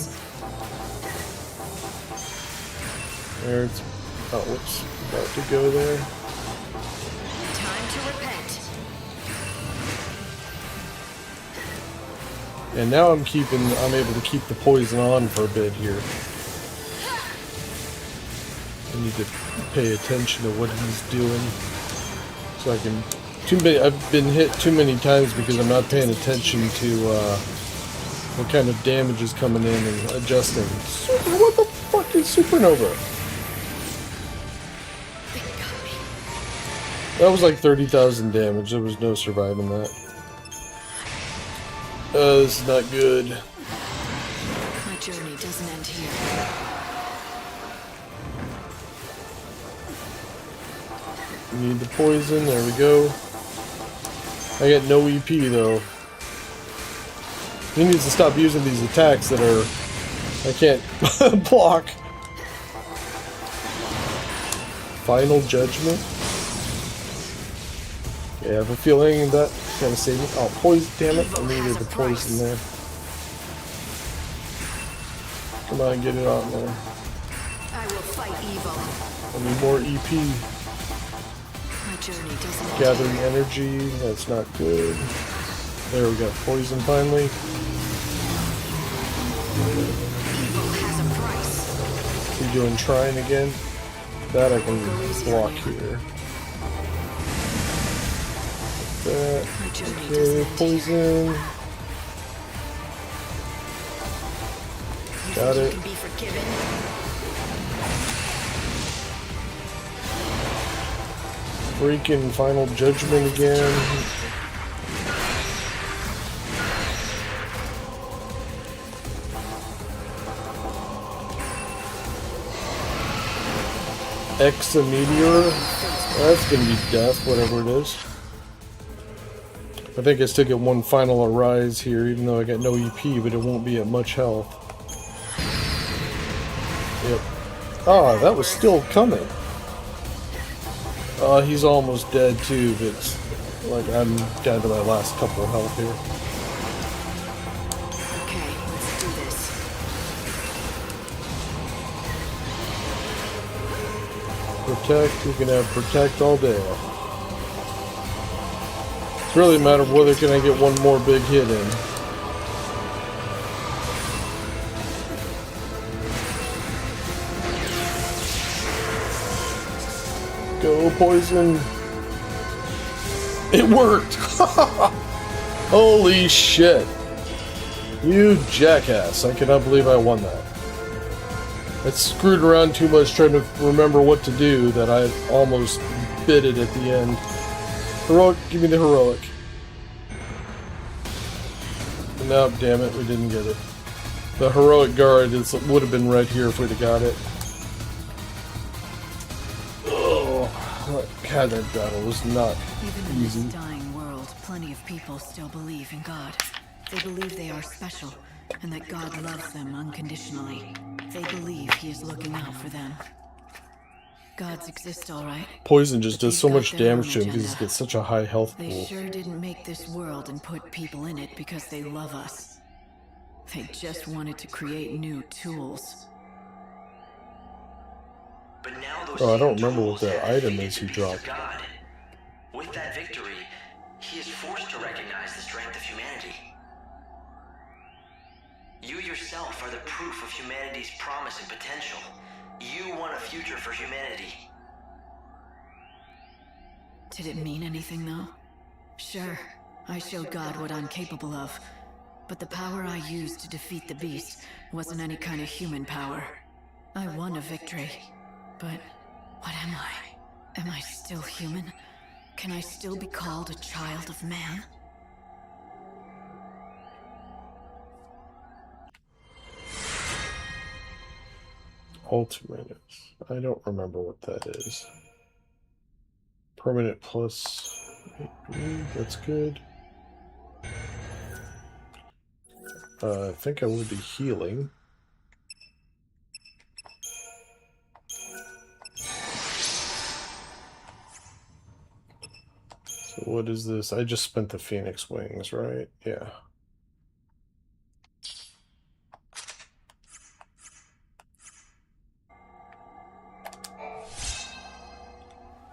Speaker 1: There it's... Oh, whoops. About to go there.
Speaker 4: Time to repent.
Speaker 1: And now I'm able to keep the poison on for a bit here. I need to pay attention to what he's doing. So I can... I've been hit too many times because I'm not paying attention to what kind of damage is coming in and adjusting. What the fuck is Supernova? That was like 30,000 damage. There was no surviving that. This is not good.
Speaker 3: My journey doesn't end here.
Speaker 1: We need the poison. There we go. I got no EP though. He needs to stop using these attacks that are... I can't block. Final Judgment. Yeah, I have a feeling that's gonna save me. Oh, poison, damn it. I needed the poison there. Come on, get it on there.
Speaker 4: I will fight evil.
Speaker 1: I need more EP.
Speaker 3: My journey doesn't end
Speaker 1: Gathering energy, that's not good. There we go, poison finally.
Speaker 4: Evil has a price.
Speaker 1: Keep doing trying again. That I can block here. That. Okay, poison. Got it.
Speaker 4: Can be forgiven.
Speaker 1: Freaking Final Judgment again. Exa Meteor. That's gonna be death, whatever it is. I think I still get one final arise here, even though I got no EP, but it won't be at much health. Yep. Ah, that was still coming. He's almost dead too, but it's like I'm down to my last couple of health here.
Speaker 3: Okay, let's do this.
Speaker 1: Protect, we can have protect all day. It's really a matter of whether can I get one more big hit in. Go poison. It worked. Holy shit. You jackass. I cannot believe I won that. I screwed around too much trying to remember what to do that I almost bit it at the end. Heroic, give me the heroic. No, damn it, we didn't get it. The heroic guard would have been right here if we'd have got it. Oh, God, that battle was not
Speaker 3: Even in
Speaker 1: easy.
Speaker 3: this dying world, plenty of people still believe in God. They believe they are special, and that God loves them unconditionally. They believe He is looking out for them. Gods exist, all right.
Speaker 1: Poison just
Speaker 3: But
Speaker 1: does
Speaker 3: they've
Speaker 1: so
Speaker 3: got
Speaker 1: much
Speaker 3: their own
Speaker 1: damage to him because he
Speaker 3: agenda.
Speaker 1: gets such a high health
Speaker 3: They
Speaker 1: pool.
Speaker 3: sure didn't make this world and put people in it because they love us. They just wanted to create new tools.
Speaker 5: But now those
Speaker 1: Oh, I don't
Speaker 5: same
Speaker 1: remember what
Speaker 5: tools
Speaker 1: that
Speaker 5: have
Speaker 1: item
Speaker 5: defeated
Speaker 1: is
Speaker 5: the
Speaker 1: he
Speaker 5: beast of
Speaker 1: dropped.
Speaker 5: God. With that victory, he is forced to recognize the strength of humanity. You yourself are the proof of humanity's promise and potential. You want a future for humanity.
Speaker 3: Did it mean anything, though? Sure, I showed God what I'm capable of. But the power I used to defeat the beast wasn't any kind of human power. I won a victory. But what am I? Am I still human? Can I still be called a child of man?
Speaker 1: ultimate is. I don't remember what that is. Permanent plus 8, that's good. I think I would be healing. So what is this? I just spent the Phoenix Wings, right? Yeah.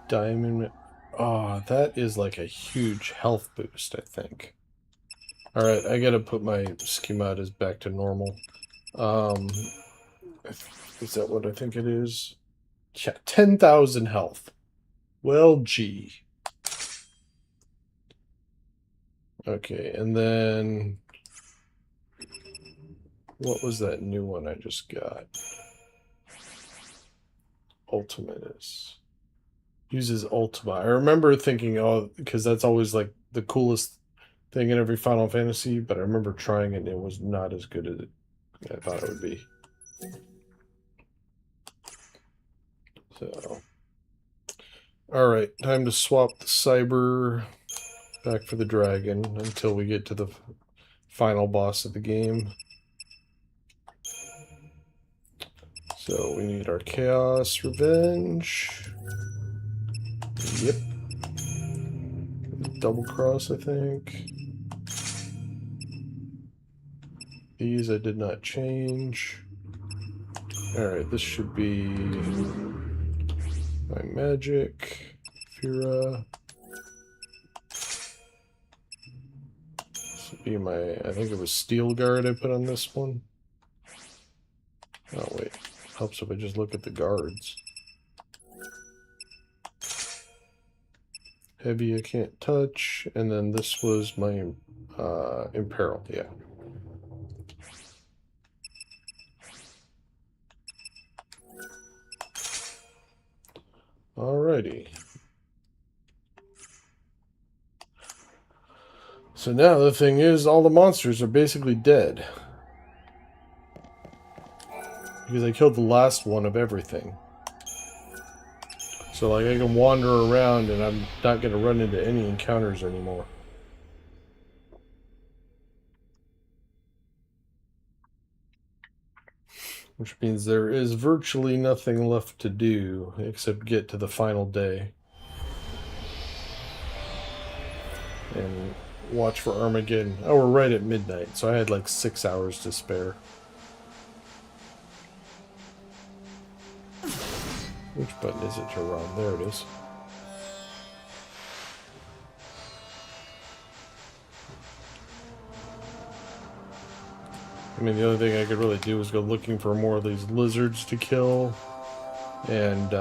Speaker 1: Diamond. Oh, that is like a huge health boost, I think. Alright, I gotta put my schematas back to normal. Is that what I think it is? Yeah, 10,000 health. Well, gee. Okay, and then... what was that new one I just got? Ultimate is... uses Ultima. I remember thinking, oh, because that's always like the coolest thing in every Final Fantasy, but I remember trying it and it was not as good as I thought it would be. So, alright, time to swap the Cyber back for the Dragon until we get to the final boss of the game. So we need our Chaos Revenge. Yep. Double cross, I think. These I did not change. Alright, this should be my magic. Fira. This would be my, I think it was Steel Guard I put on this one. Oh wait, helps if I just look at the guards. Heavy I can't touch, and then this was my Imperil, yeah. Alrighty. So now the thing is, all the monsters are basically dead. Because I killed the last one of everything. So like I can wander around and I'm not going to run into any encounters anymore. Which means there is virtually nothing left to do except get to the final day. And watch for Armageddon. Oh, we're right at midnight, so I had like 6 hours to spare. Which button is it to run? There it is. I mean, the only thing I could really do is go looking for more of these lizards to kill. And,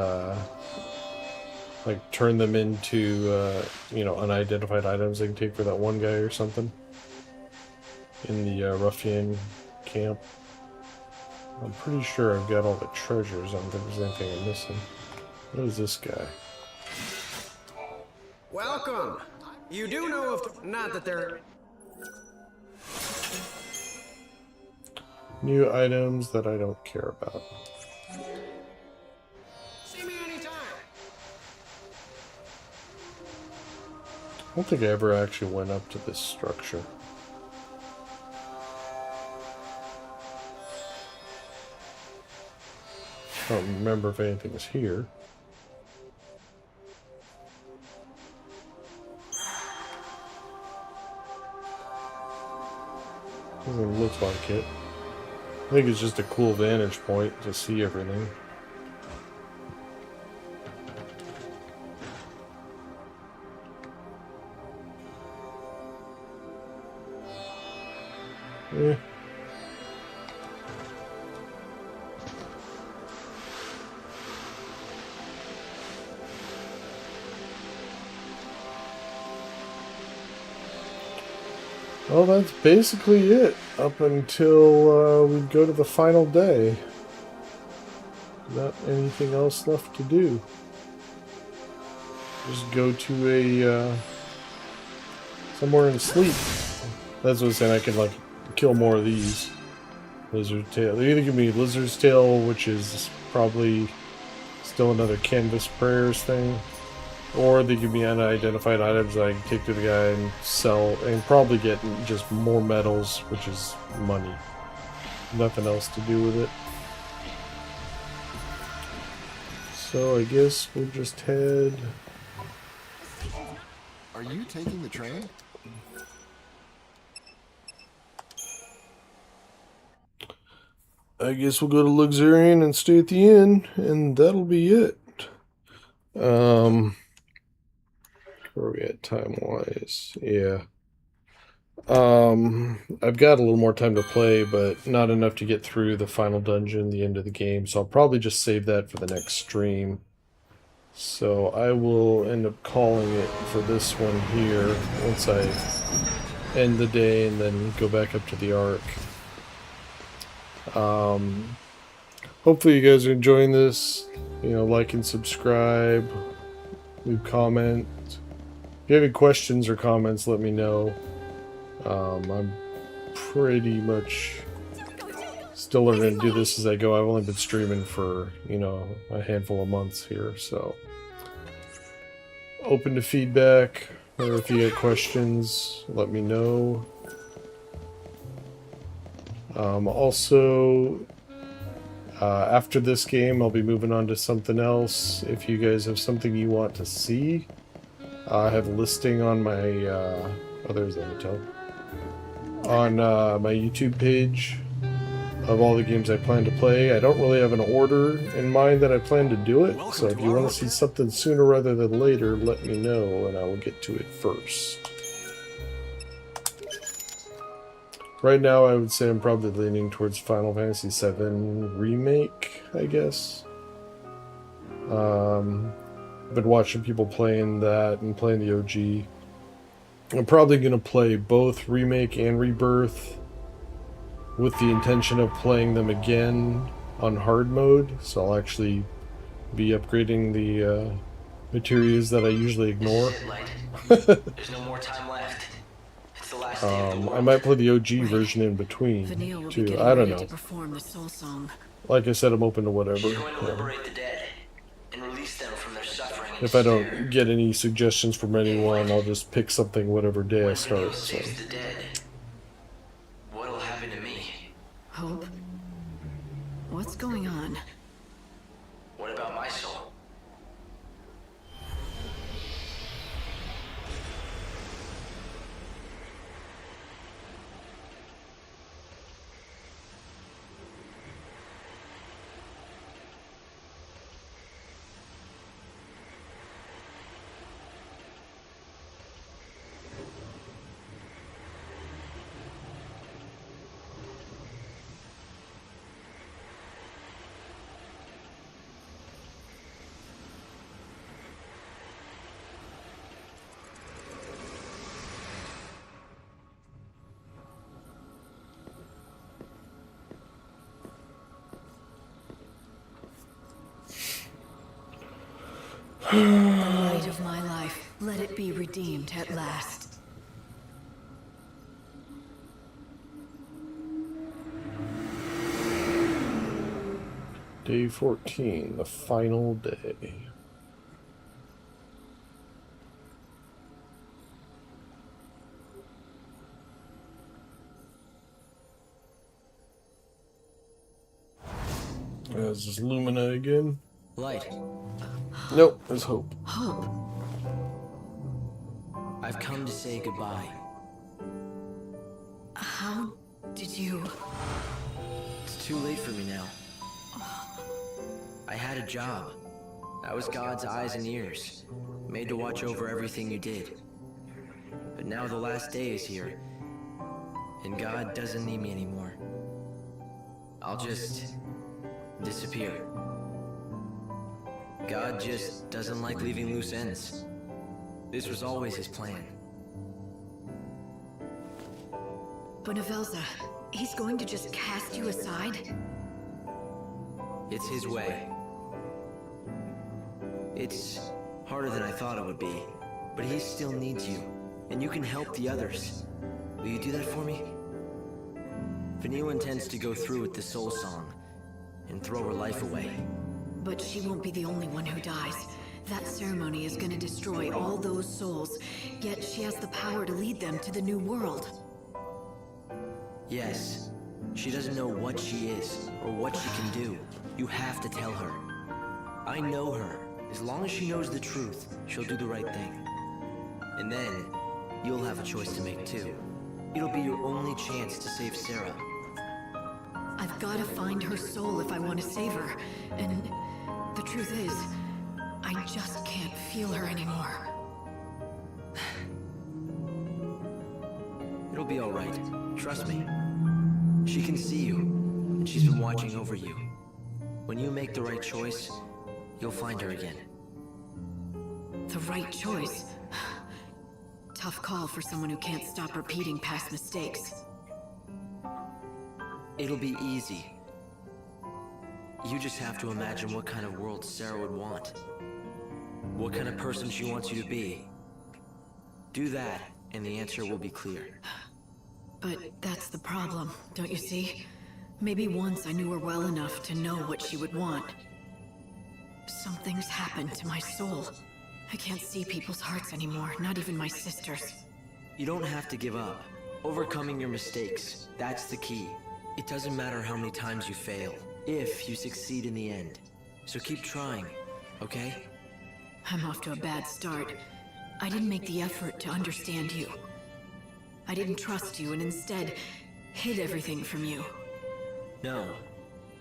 Speaker 1: like, turn them into, you know, unidentified items they can take for that one guy or something. In the, ruffian camp. I'm pretty sure I've got all the treasures. I don't think there's anything I'm missing. What is this guy?
Speaker 6: Welcome! You do know of... not that they're...
Speaker 1: New items that I don't care about.
Speaker 6: See me anytime!
Speaker 1: I don't think I ever actually went up to this structure. I don't remember if anything was here. Doesn't look like it. I think it's just a cool vantage point to see everything. Eh. Well, that's basically it up until we go to the final day. Not anything else left to do. Just go to a somewhere and sleep. That's what I'm saying. I can like kill more of these lizard tail. They either give me lizard's tail, which is probably still another canvas prayers thing. Or they give me unidentified items that I can take to the guy and sell, and probably get just more medals, which is money. Nothing else to do with it. So I guess we'll just head...
Speaker 7: Are you taking the train?
Speaker 1: I guess we'll go to Luxurian and stay at the inn, and that'll be it. Where are we at time-wise? Yeah. I've got a little more time to play, but not enough to get through the final dungeon, the end of the game, so I'll probably just save that for the next stream. So I will end up calling it for this one here once I end the day and then go back up to the Ark. Hopefully you guys are enjoying this. You know, like and subscribe, leave comment. If you have any questions or comments, let me know. I'm pretty much still learning to do this as I go. I've only been streaming for, you know, a handful of months here, so open to feedback, or if you get questions, let me know. Also, after this game, I'll be moving on to something else. If you guys have something you want to see, I have a listing on my, oh, there's Amato, on my YouTube page of all the games I plan to play. I don't really have an order in mind that I plan to do it, so if you want to see something sooner rather than later, let me know and I will get to it first. Right now, I would say I'm probably leaning towards Final Fantasy VII Remake, I guess. Been watching people playing that and playing the OG. I'm probably going to play both Remake and Rebirth with the intention of playing them again on hard mode, so I'll actually be upgrading the materials that I usually ignore.
Speaker 5: There's no more time left. It's the last day of the world.
Speaker 1: I might play the OG version in between, too. I don't know. Like I said, I'm open to whatever.
Speaker 5: She's going to liberate the dead and release them from their suffering.
Speaker 1: If I don't get any suggestions from anyone, I'll just pick something whatever day I start. So.
Speaker 5: The dead, what'll happen to me?
Speaker 3: Hope? What's going on?
Speaker 5: What about my soul?
Speaker 3: The light of my life, let it be redeemed at last.
Speaker 1: Day 14, the final day. This is Lumina again.
Speaker 2: Light,
Speaker 1: Nope, there's Hope.
Speaker 3: Hope?
Speaker 2: I've come to say goodbye.
Speaker 3: How did you...
Speaker 2: It's too late for me now. I had a job. I was God's eyes and ears, made to watch over everything you did. But now the last day is here, and God doesn't need me anymore. I'll just disappear. God just doesn't like leaving loose ends. This was always his plan.
Speaker 3: Bonavelza, he's going to just cast you aside?
Speaker 2: It's his way. It's harder than I thought it would be, but he still needs you, and you can help the others. Will you do that for me? Vanille intends to go through with the soul song and throw her life away.
Speaker 3: But she won't be the only one who dies. That ceremony is gonna destroy all those souls, yet she has the power to lead them to the new world.
Speaker 2: Yes. She doesn't know what she is, or what she can do. You have to tell her. I know her. As long as she knows the truth, she'll do the right thing. And then, you'll have a choice to make too. It'll be your only chance to save Sarah.
Speaker 3: I've gotta find her soul if I want to save her. And the truth is, I just can't feel her anymore.
Speaker 2: It'll be alright. Trust me. She can see you, and she's been watching over you. When you make the right choice, you'll find her again.
Speaker 3: The right choice? Tough call for someone who can't stop repeating past mistakes.
Speaker 2: It'll be easy. You just have to imagine what kind of world Sarah would want. What kind of person she wants you to be. Do that, and the answer will be clear.
Speaker 3: But that's the problem, don't you see? Maybe once I knew her well enough to know what she would want. Something's happened to my soul. I can't see people's hearts anymore, not even my sister's.
Speaker 2: You don't have to give up. Overcoming your mistakes, that's the key. It doesn't matter how many times you fail, if you succeed in the end. So keep trying, okay?
Speaker 3: I'm off to a bad start. I didn't make the effort to understand you. I didn't trust you and instead hid everything from you.
Speaker 2: No,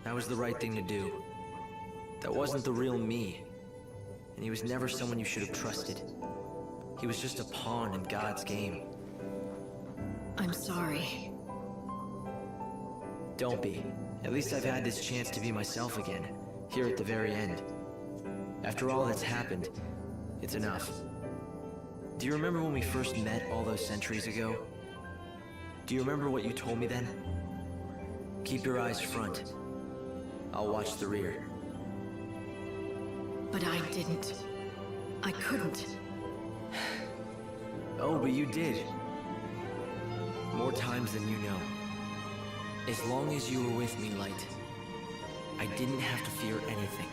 Speaker 2: that was the right thing to do. That wasn't the real me. And he was never someone you should have trusted. He was just a pawn in God's game.
Speaker 3: I'm sorry.
Speaker 2: Don't be. At least I've had this chance to be myself again, here at the very end. After all that's happened, it's enough. Do you remember when we first met all those centuries ago? Do you remember what you told me then? Keep your eyes front. I'll watch the rear.
Speaker 3: But I didn't. I couldn't.
Speaker 2: Oh, but you did. More times than you know. As long as you were with me, Light, I didn't have to fear anything.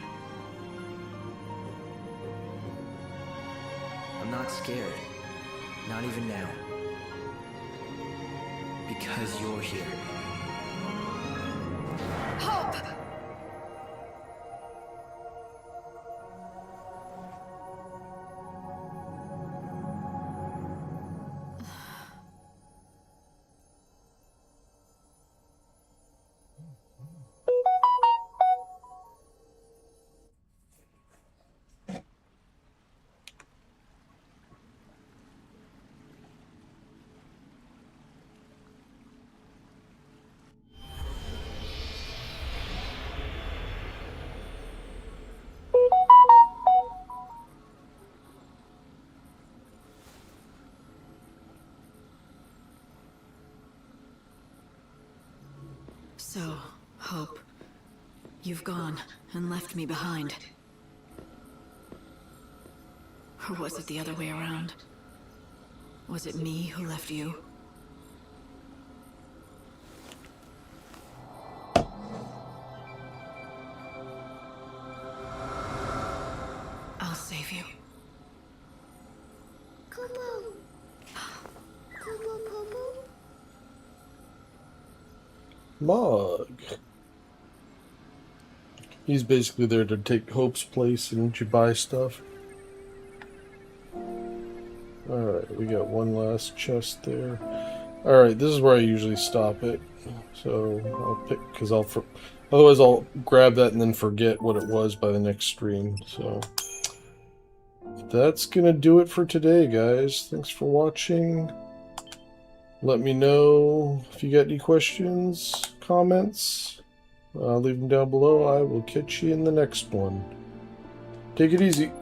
Speaker 2: I'm not scared. Not even now. Because you're here.
Speaker 3: Hope! So, Hope, you've gone and left me behind. Or was it the other way around? Was it me who left you? I'll save you.
Speaker 4: Kubo. Kubo, Kubo.
Speaker 1: Mog. He's basically there to take Hope's place and you buy stuff. Alright, we got one last chest there. Alright, this is where I usually stop it. So I'll pick, because otherwise I'll grab that and then forget what it was by the next stream. So that's gonna do it for today, guys. Thanks for watching. Let me know if you got any questions, comments. Leave them down below. I will catch you in the next one. Take it easy.